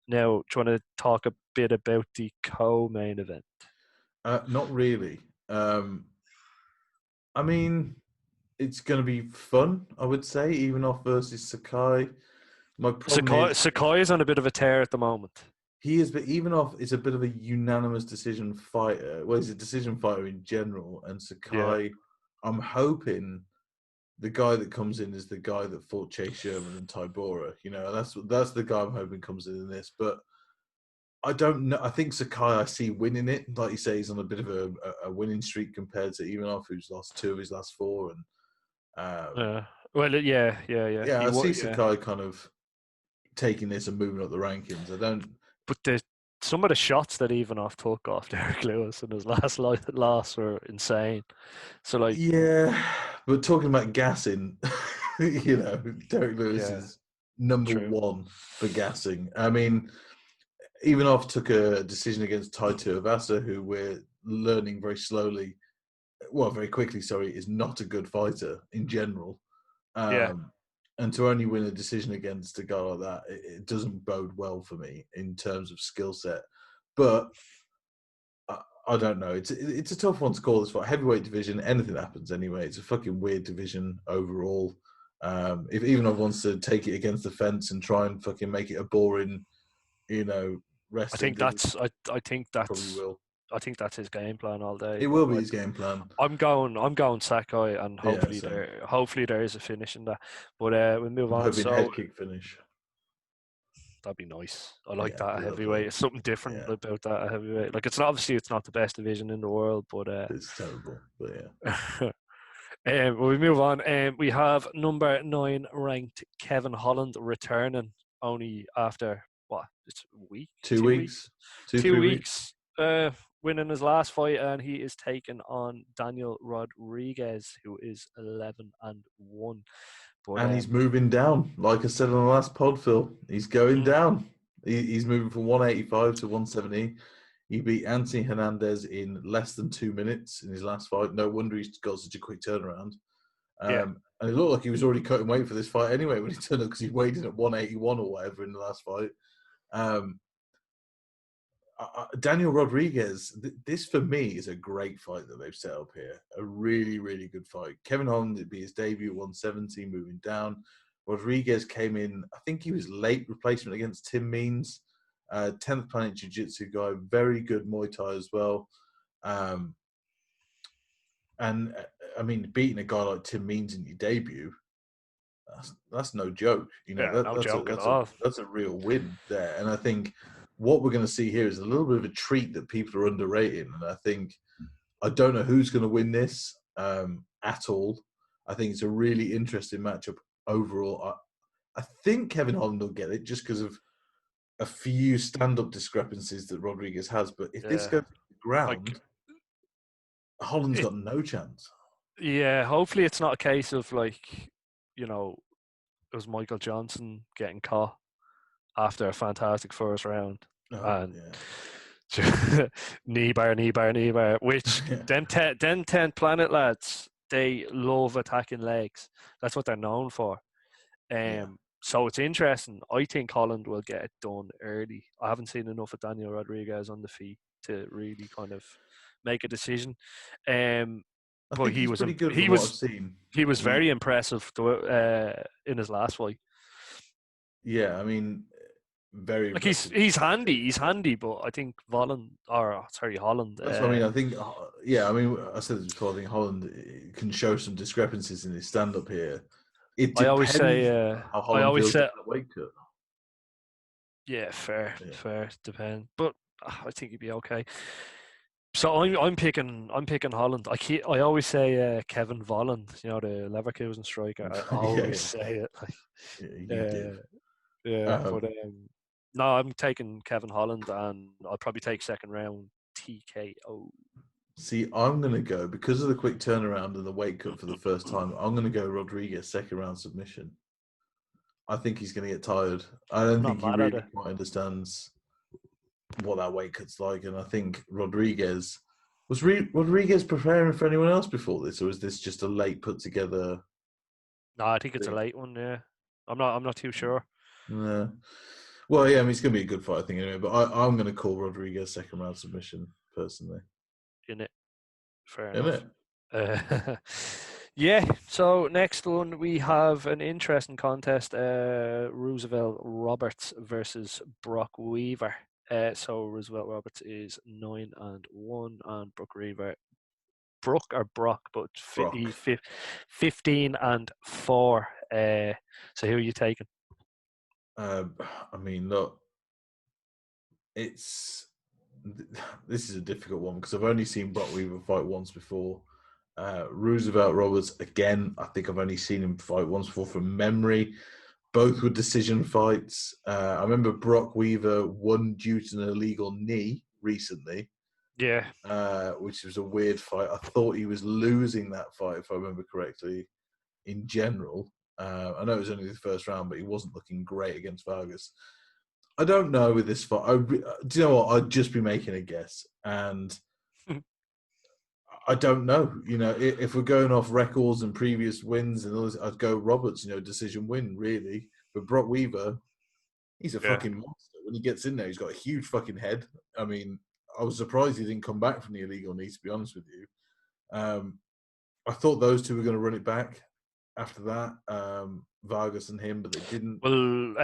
Now, trying to talk a bit about the co-main event. Not really. I mean, it's going to be fun, I would say, even off versus Sakai. My problem is Sakai is on a bit of a tear at the moment. he is, but even off is a bit of a unanimous decision fighter. Well, he's a decision fighter in general, and Yeah, Sakai, I'm hoping the guy that comes in is the guy that fought Chase Sherman and Tybora. That's the guy I'm hoping comes in this. But I don't know. I think Sakai, I see winning it. Like you say, he's on a bit of a winning streak compared to Ivanov, who's lost 2 of his last 4. And yeah. Well, yeah. yeah, He I see was, yeah. Sakai kind of taking this and moving up the rankings. I don't. But some of the shots that Ivanov took off Derek Lewis in his loss were insane. So like, Yeah, but talking about gassing, Derek Lewis yeah, is number true. one for gassing. I mean, Ivanov took a decision against Tai Tuivasa, who we're learning very quickly, sorry, is not a good fighter in general. Yeah, Um, and to only win a decision against a guy like that, it doesn't bode well for me in terms of skill set. But I don't know. It's a tough one to call this fight. Heavyweight division, anything happens anyway. It's a fucking weird division overall. If Ivanov wants to take it against the fence and try and fucking make it a boring, I wrestling think thing, that's I think probably that's will. I think that's his game plan all day. It But will be his game plan. I'm going Sakai, and Yeah, same. hopefully there is a finish in that. But we move I'm on. hoping So head kick finish. that'd be nice. I like Yeah, that at lovely. heavyweight. It's something different Yeah, about that at heavyweight. Like it's not the best division in the world, but it's terrible, but yeah. we move on. We have number 9 ranked Kevin Holland returning only after what? It's a week, 2 2 weeks, weeks, two, 2 3 weeks. weeks. Winning his last fight, and he is taking on Daniel Rodriguez, who is 11-1. But And he's moving down. Like I said on the last pod, Phil, he's going mm, down. He's moving from 185 to 170. He beat Anthony Hernandez in less than 2 minutes in his last fight. No wonder he's got such a quick turnaround. yeah, And it looked like he was already cutting weight for this fight anyway when he turned up because he weighed in at 181 or whatever in the last fight. Um, Daniel Rodriguez, this for me is a great fight that they've set up here. A really, really good fight. Kevin Holland, it'd be his debut, 170, moving down. Rodriguez came in. I think he was late replacement against Tim Means, 10th Planet Jiu-Jitsu guy, very good Muay Thai as well. And I mean, beating a guy like Tim Means in your debut, that's no joke. You know, Yeah, no joke at that's all. a real win there. And I think what we're going to see here is a little bit of a treat that people are underrating. And I don't know who's going to win this at all. I think it's a really interesting matchup overall. I think Kevin Holland will get it just because of a few stand-up discrepancies that Rodriguez has. But if this Yeah, goes to the like ground, Holland's it. got no chance. Yeah, hopefully it's not a case of like, you know, it was Michael Johnson getting caught after a fantastic first round Oh, and yeah. knee bar, which them 10 Planet lads, they love attacking legs. That's what they're known for. Yeah. So it's interesting. I think Holland will get it done early. I haven't seen enough of Daniel Rodriguez on the feet to really kind of make a decision. I But think he's pretty good from what I've seen. he was very impressive in his last fight. Yeah, I mean, very Like impressive. he's handy, but I think Holland. That's what I mean. I think, yeah, I mean, I said this before. I think Holland can show some discrepancies in his stand-up here. It I always say, depends how Holland feels at that weight cut. yeah, fair, Yeah. depend. But I think he'd be okay. So I'm picking Holland. I always say Kevin Volland, you know, the Leverkusen striker. I Yeah, always yeah, say it. yeah, you did. Uh, yeah, but Um, no, I'm taking Kevin Holland, and I'll probably take second round TKO. See, I'm going to go, because of the quick turnaround and the weight cut for the first time, I'm going to go Rodriguez second round submission. I think he's going to get tired. I I'm don't not think he mad at really it. quite understands what that weight cut's like. And I think Rodriguez Rodriguez preparing for anyone else before this, or is this just a late put together No, I think it's a thing? late one. Yeah, I'm not too sure. Yeah. Well, yeah, I mean, it's going to be a good fight, I think, anyway. But I'm going to call Rodriguez second round submission personally. In it, fair Isn't enough. it? Yeah. So next one we have an interesting contest: Roosevelt Roberts versus Brock Weaver. So Roosevelt Roberts is 9-1, and Brock, but Brock. he's 15-4. So who are you taking? I mean, look, it's this is a difficult one because I've only seen Brock Weaver fight once before. Roosevelt Roberts, again, I think I've only seen him fight once before from memory. Both were decision fights. I remember Brock Weaver won due to an illegal knee recently, Yeah, which was a weird fight. I thought he was losing that fight, if I remember correctly, in general. I know it was only the first round, but he wasn't looking great against Vargas. I don't know with this fight. Do you know what? I'd just be making a guess. And I don't know. You know, if we're going off records and previous wins and all this, I'd go Roberts, decision win, really. But Brock Weaver, he's a yeah. fucking monster. When he gets in there, he's got a huge fucking head. I mean, I was surprised he didn't come back from the illegal knee, to be honest with you. I thought those two were going to run it back after that, Vargas and him, but they didn't. Well,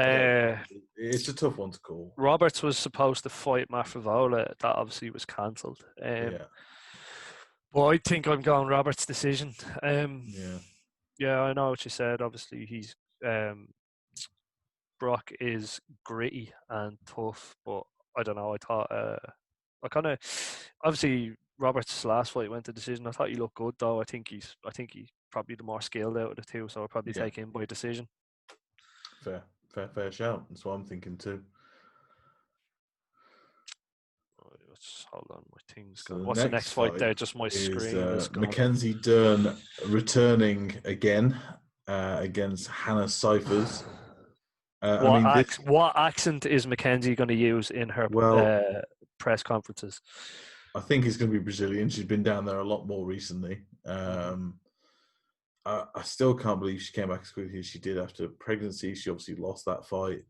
It's a tough one to call. Roberts was supposed to fight Mafrovola. That obviously was cancelled. Yeah. Well, I think I'm going Roberts' decision. Yeah. Yeah, I know what you said. Obviously, um, Brock is gritty and tough, but I don't know. I thought I kind of obviously Roberts' last fight went to decision. I thought he looked good though. I think he's probably the more skilled out of the two, so I'll probably Yeah. take him by decision. Fair shout. That's what I'm thinking too. Let's hold on, my thing's So gone. the What's the next next fight fight there? Just my is screen is gone. Mackenzie Dern returning again against Hannah Cyphers. I mean, this. What accent is Mackenzie going to use in her Well, press conferences? I think it's going to be Brazilian. She's been down there a lot more recently. I still can't believe she came back as quickly as she did after pregnancy. She obviously lost that fight.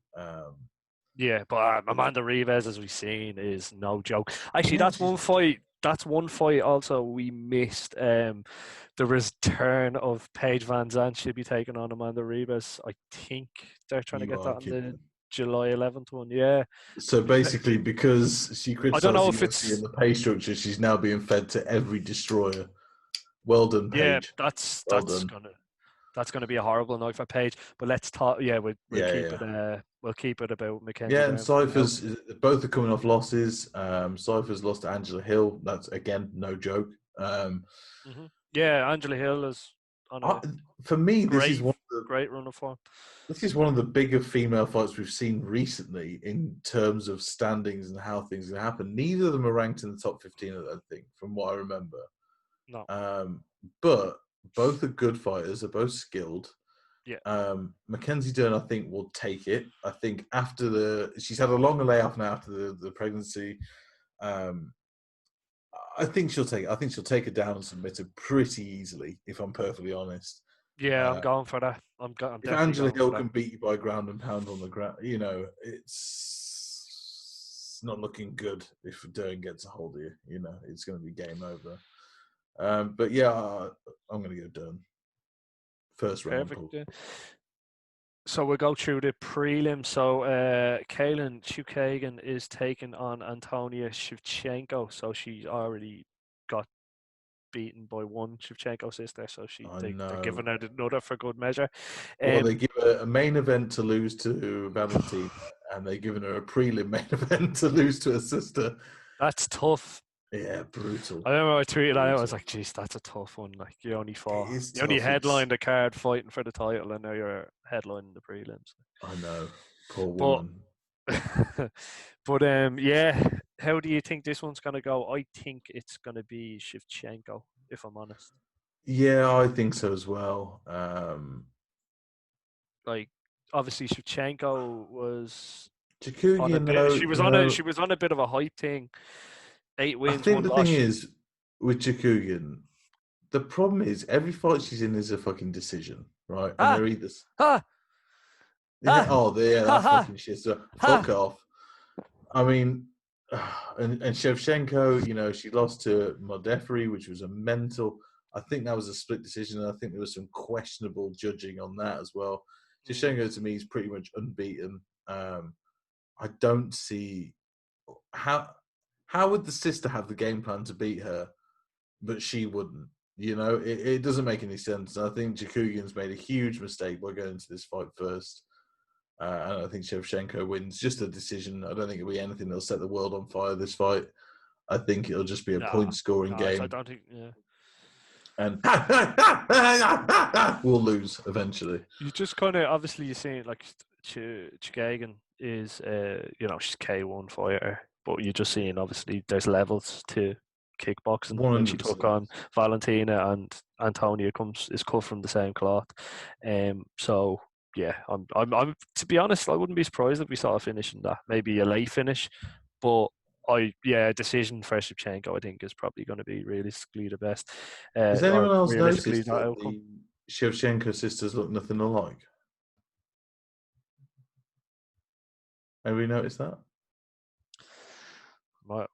Yeah, but Amanda Rivas, as we've seen, is no joke. Actually, Yeah, that's one fight that's one fight also we missed. The return of Paige Van Zandt should be taking on Amanda Ribas. I think they're trying to You get are that on the kidding. July 11th one. Yeah. So basically, because she I don't criticised know the if UFC and it's the pay structure, she's now being fed to every destroyer. Well done, yeah, Paige. that's Well that's done. gonna that's gonna be a horrible night for Paige. But let's talk. Yeah, we'll Yeah, keep yeah. it about Mackenzie Yeah, and Brown for now. Cypher's both are coming off losses. Cypher's lost to Angela Hill. That's again no joke. Yeah, Angela Hill is on I, a for me, great great run of form. this is one of the bigger female fights we've seen recently in terms of standings and how things can happen. Neither of them are ranked in the top 15, I don't think, from what I remember. No. But both are good fighters. They're both skilled. Yeah. Mackenzie Dern, I think, will take it. I think she's had a longer layoff now after the pregnancy. I think she'll take it. I think she'll take it down and submit it pretty easily, if I'm perfectly honest. Yeah, I'm going for that. I'm If definitely Angela going Hill for that. can beat you by ground and pound on the ground, it's not looking good if Dern gets a hold of you. It's going to be game over. But yeah, I'm going to go Dern. First round, Perfect. Paul. Yeah. So we'll go through the prelim. So Kaylin Chukagan is taking on Antonia Shevchenko. So she's already got beaten by one Shevchenko sister. So I they're know. giving out another for good measure. Well, they give her a main event to lose to Valentina, and they're giving her a prelim main event to lose to her sister. That's tough. Yeah, brutal. I remember I tweeted brutal. out, I was like, geez, that's a tough one. Like you only tough. headlined the card fighting for the title, and now you're headlining the prelims. I know. Poor But woman. but yeah, how do you think this one's gonna go? I think it's gonna be Shevchenko, if I'm honest. Yeah, I think so as well. Like obviously Shevchenko was on a Jakugian, bit. though, She was on a bit of a hype thing. 8 I wins, think one the thing loss. is with Jakugian, the problem is every fight she's in is a fucking decision, right? And Ah, they're either ha, yeah, ha, that's ha, fucking shit. So fuck ha. off. I mean, and Shevchenko, she lost to Modefri, which was a mental. I think that was a split decision. And I think there was some questionable judging on that as well. Shevchenko to me is pretty much unbeaten. I don't see how would the sister have the game plan to beat her, but she wouldn't. It doesn't make any sense. I think Jakugian's made a huge mistake by going into this fight first. And I think Shevchenko wins. Just a decision. I don't think it'll be anything that'll set the world on fire this fight. I think it'll just be a point-scoring game. I don't think. Yeah. And we'll lose eventually. You just kind of obviously you're saying like Chukagan is she's K1 fighter, but you're just seeing obviously there's levels to kickboxing when she took 100%. on Valentina, and Antonia is cut from the same cloth. So yeah, I'm to be honest, I wouldn't be surprised if we saw a finish in that, maybe a late finish, but decision for Shevchenko I think is probably going to be realistically the best. Has Or anyone else realistically noticed that that outcome. the Shevchenko sisters look nothing alike? Have we noticed that? No,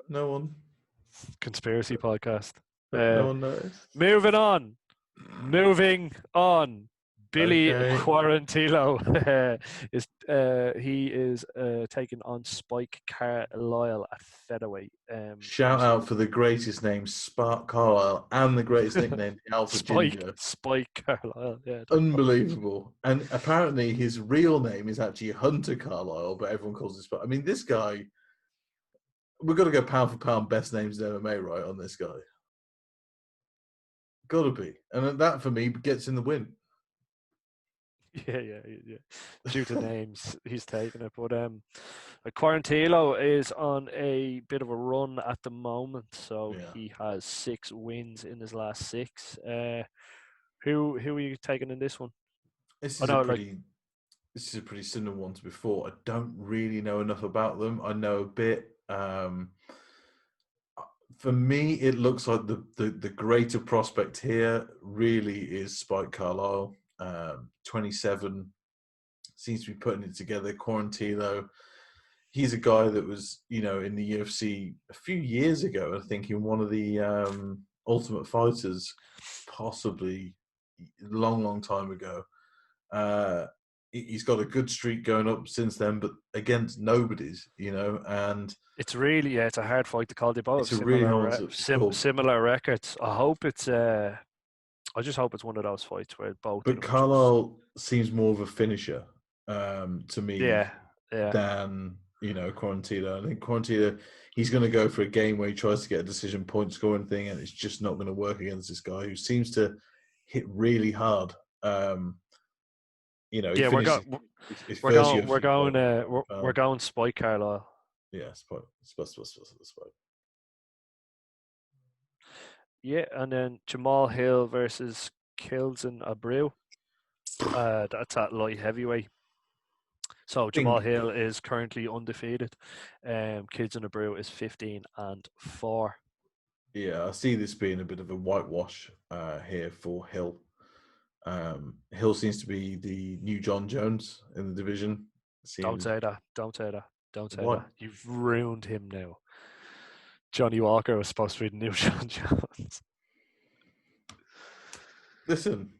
No one. conspiracy podcast. No one noticed. Moving on. Billy Okay. Quarantillo is taking on Spike Carlisle at featherweight. Shout out for the greatest name, Spark Carlisle, and the greatest nickname, the Alpha Ginger. Spike Carlisle, yeah. Unbelievable. And apparently his real name is actually Hunter Carlisle, but everyone calls him Spark. I mean, this guy, we've got to go pound for pound best names in MMA, right, on this guy. Got to be. And that, for me, gets in the win. Yeah. Due to names, he's taking it. But Quarantillo is on a bit of a run at the moment, so he has 6 wins in his last 6. Who are you taking in this one? This is a pretty similar one to before. I don't really know enough about them. I know a bit. For me, it looks like the greater prospect here really is Spike Carlisle. 27, seems to be putting it together. Quarantillo he's a guy that was, in the UFC a few years ago. I think in one of the Ultimate Fighters, possibly long, long time ago. He's got a good streak going up since then, but against nobodies, and It's really, it's a hard fight to call. They both it's have a really similar hard to call. similar records. I just hope it's one of those fights where both of But them just, Carlisle seems more of a finisher to me yeah, yeah. than Quarantino. I think Quarantino, he's going to go for a game where he tries to get a decision point scoring thing, and it's just not going to work against this guy who seems to hit really hard. He Yeah, finished his first UFC fight. we're going Spike Carlisle. Yeah, spot. Yeah, and then Jamal Hill versus Kilson Abreu. That's at light heavyweight. So Jamal Think, Hill is currently undefeated. Kilson Abreu is 15-4. yeah, I see this being a bit of a whitewash here for Hill. Hill seems to be the new John Jones in the division. Don't say that. Don't say that. Don't say What? that. You've ruined him now. Johnny Walker was supposed to be the new John Jones. Listen,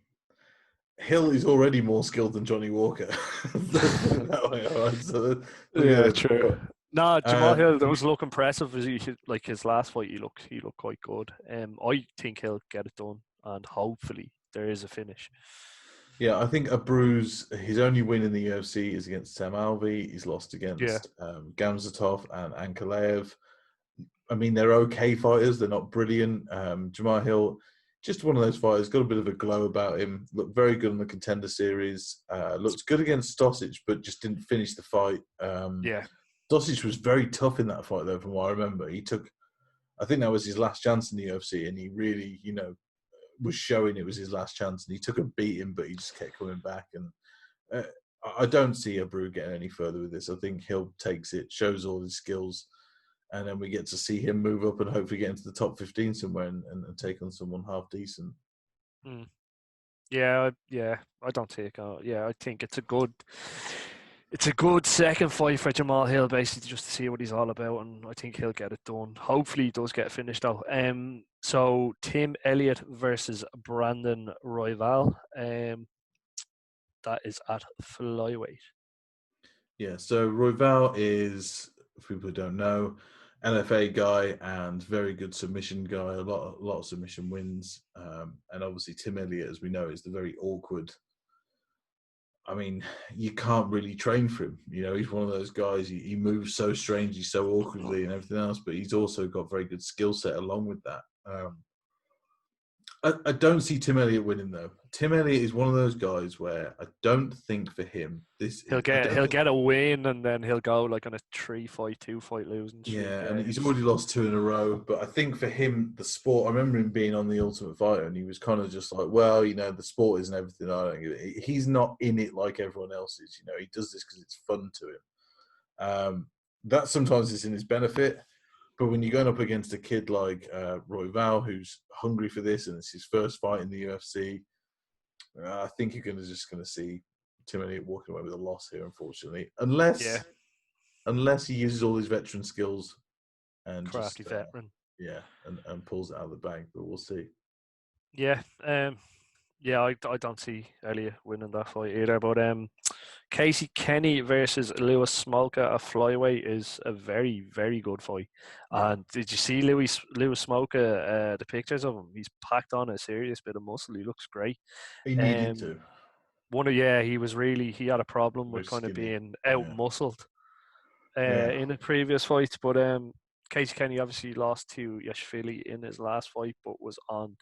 Hill is already more skilled than Johnny Walker. That way, all right? So Yeah, true. No, Jamal Hill, that um, was look impressive. Like his last fight, he looked quite good. I think he'll get it done, and hopefully there is a finish. yeah, I think his only win in the UFC is against Sam Alvey. He's lost Yeah, against Gamzatov and Ankalaev. I mean, they're okay fighters. They're not brilliant. Jamal Hill, just one of those fighters, got a bit of a glow about him. Looked very good on the Contender Series. Looked good against Stosic, but just didn't finish the fight. yeah, Stosic was very tough in that fight, though, from what I remember. I think that was his last chance in the UFC, and he really, was showing it was his last chance. And he took a beating, but he just kept coming back. And I don't see Abreu getting any further with this. I think Hill takes it, shows all his skills, and then we get to see him move up and hopefully get into the top 15 somewhere and take on someone half decent. mm. Yeah. I don't take out. Yeah, I think it's a good second fight for Jamal Hill, basically just to see what he's all about, and I think he'll get it done. Hopefully, he does get finished though. So Tim Elliott versus Brandon Royval. That is at flyweight. Yeah, so Royval is, for people who don't know, LFA guy and very good submission guy, a lot of submission wins. And obviously Tim Elliott, as we know, is the very awkward. I mean, you can't really train for him. He's one of those guys, he moves so strangely, so awkwardly and everything else, but he's also got very good skill set along with that. I don't see Tim Elliott winning though. Tim Elliott is one of those guys where I don't think for him He'll get a win and then he'll go like on a 3-fight, 2-fight losing streak. Yeah, and he's already lost 2 in a row. But I think for him, the sport. I remember him being on the Ultimate Fighter, and he was kind of just like, "Well, the sport isn't everything. I don't get it." He's not in it like everyone else is. He does this because it's fun to him. That sometimes is in his benefit. But when you're going up against a kid like Royval, who's hungry for this, and it's his first fight in the UFC, I think you're just going to see Tim Elliott walking away with a loss here, unfortunately, Yeah, unless he uses all his veteran skills and crafty just veteran. and pulls it out of the bag. But we'll see. Yeah, I don't see Elliott winning that fight either. But Casey Kenny versus Lewis Smoker at flyweight is a very, very good fight. Yeah. And did you see Lewis Smoker? The pictures of him, he's packed on a serious bit of muscle. He looks great. He needed to. He had a problem Very with kind of skinny. being out muscled Yeah. in a previous fight. But Casey Kenny obviously lost to Yashvili in his last fight, but was on.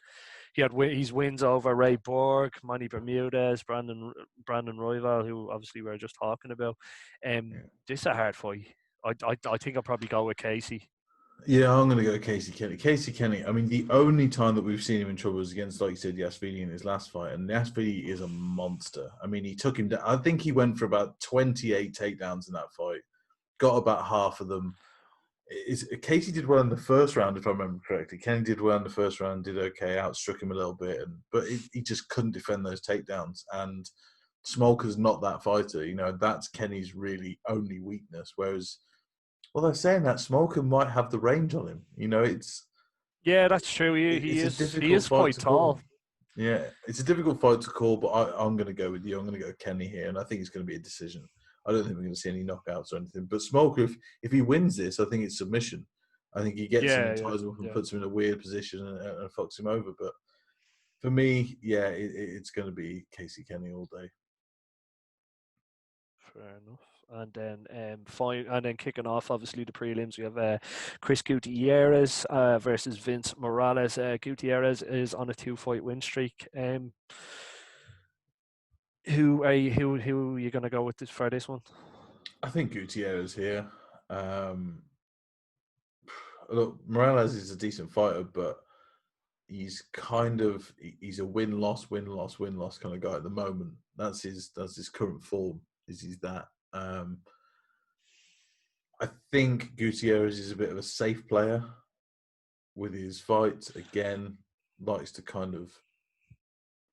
He had his wins over Ray Borg, Manny Bermudez, Brandon Royval, who obviously we were just talking about. This is a hard fight. I think I'll probably go with Casey. Yeah, I'm going to go Casey Kenny. Casey Kenny, I mean, the only time that we've seen him in trouble was against, like you said, Yashvili in his last fight. And Yashvili is a monster. I mean, he took him down. I think he went for about 28 takedowns in that fight. Got about half of them. Casey did well in the first round, if I remember correctly. Kenny did well in the first round, did okay, outstruck him a little bit, but he just couldn't defend those takedowns. And Smolker's not that fighter. That's Kenny's really only weakness. Whereas Well, they're saying that Smoker might have the range on him. You know, Yeah, that's true. it's a He difficult is fight quite to call. tall. Yeah, it's a difficult fight to call, but I'm going to go with you. I'm going to go Kenny here, and I think it's going to be a decision. I don't think we're going to see any knockouts or anything. But Smoker, if he wins this, I think it's submission. I think he gets him and Yeah, ties him up and yeah. puts him in a weird position and fucks him over. But for me, yeah, it's going to be Casey Kenny all day. Fair enough. And then fine, and then kicking off, obviously the prelims, we have Chris Gutierrez versus Vince Morales. Gutierrez is on a 2-fight win streak. Who are you going to go with for this one? I think Gutierrez here. Look, Morales is a decent fighter, but he's a win loss kind of guy at the moment. That's his current form. He's that. I think Gutierrez is a bit of a safe player with his fights. Again, likes to kind of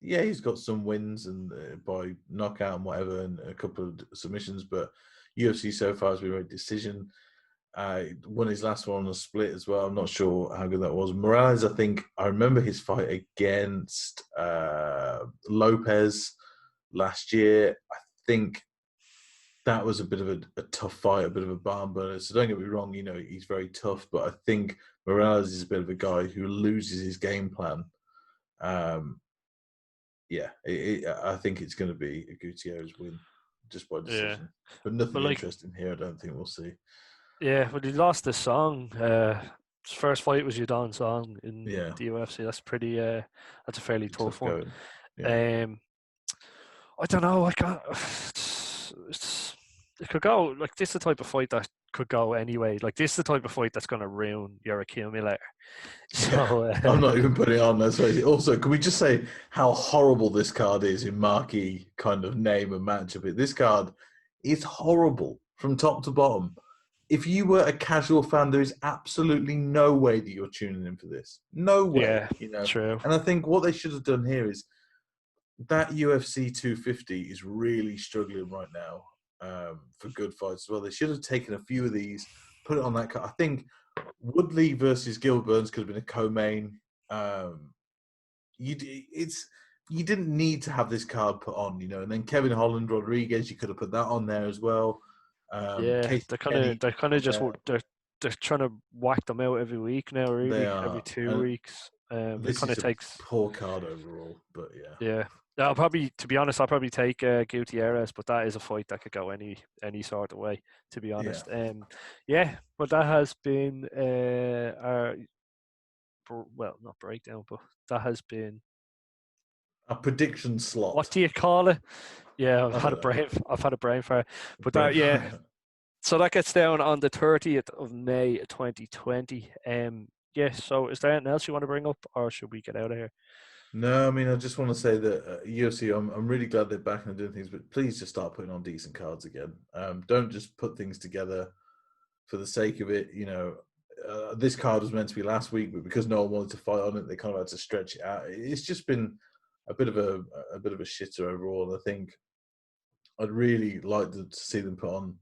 he's got some wins and by knockout and whatever, and a couple of submissions. But UFC so far has been a decision. Won his last one on a split as well. I'm not sure how good that was. Morales, I remember his fight against Lopez last year. I think that was a bit of a tough fight, a bit of a barn burner. So don't get me wrong, he's very tough, but I think Morales is a bit of a guy who loses his game plan. I think it's going to be a Gutierrez win just by decision. Yeah. But nothing But interesting here, I don't think we'll see. yeah, but he lost the song. His first fight was Yadon Song in Yeah. the UFC. That's pretty. That's a fairly tough one. Going. Yeah. I don't know. I can't. It could go like this. Is the type of fight that could go anyway. Like this is the type of fight that's going to ruin your accumulator. So I'm not even putting it on. That's crazy. Also, can we just say how horrible this card is in marquee kind of name and matchup? This card is horrible from top to bottom. If you were a casual fan, there is absolutely no way that you're tuning in for this. No way. yeah, true. And I think what they should have done here is that UFC 250 is really struggling right now for good fights as well. They should have taken a few of these, put it on that card. I think Woodley versus Gilbert Burns could have been a co-main. You didn't need to have this card put on, and then Kevin Holland Rodriguez, you could have put that on there as well. Yeah, they're kind of just they're trying to whack them out every week now, really, every 2 weeks. It kind of takes poor card overall, but yeah. To be honest, I'll probably take Gutierrez, but that is a fight that could go any sort of way, to be honest. But that has been our not breakdown, but that has been a prediction slot. What do you call it? Yeah, I've had a brain fire, but So that gets down on the 30th of May, 2020. So is there anything else you want to bring up, or should we get out of here? No, I mean, I just want to say that UFC, I'm really glad they're back and doing things, but please just start putting on decent cards again. Don't just put things together for the sake of it. This card was meant to be last week, but because no one wanted to fight on it, they kind of had to stretch it out. It's just been a bit of a shitter overall. I think I'd really like to see them put on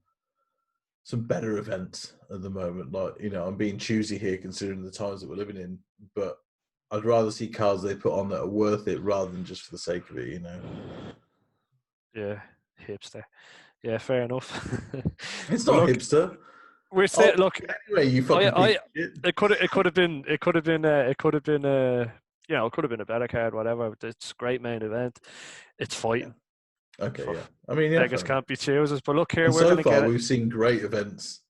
some better events at the moment. Like, I'm being choosy here considering the times that we're living in, but I'd rather see cards they put on that are worth it rather than just for the sake of it, Yeah, hipster. Yeah, fair enough. It's not hipster. We're saying, look. Anyway, you fucking piece of shit. It could have been a better card, whatever. It's a great main event. It's fighting. Yeah. Okay, yeah. I mean, beggars can't be choosers. But look here, so far we've seen great events.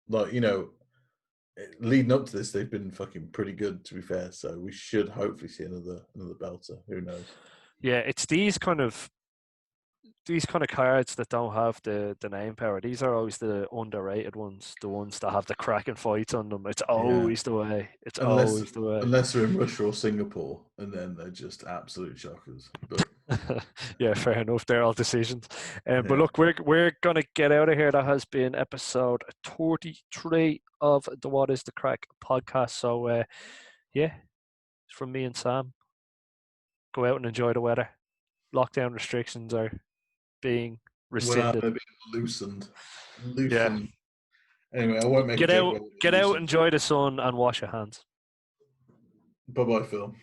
Like, leading up to this, they've been fucking pretty good, to be fair. So we should hopefully see another belter. Who knows? Yeah, it's these kind of cards that don't have the name power. These are always the underrated ones, the ones that have the cracking fights on them. It's always the way. Always the way. Unless they're in Russia or Singapore, and then they're just absolute shockers. But yeah, fair enough. They're all decisions. But look, we're gonna get out of here. That has been episode 33 of the What Is the Craic podcast. So from me and Sam. Go out and enjoy the weather. Lockdown restrictions are being rescinded. Well, they're being loosened. Yeah. Anyway, I won't make a Get joke out, about it. get out, enjoy the sun, and wash your hands. Bye bye, Phil.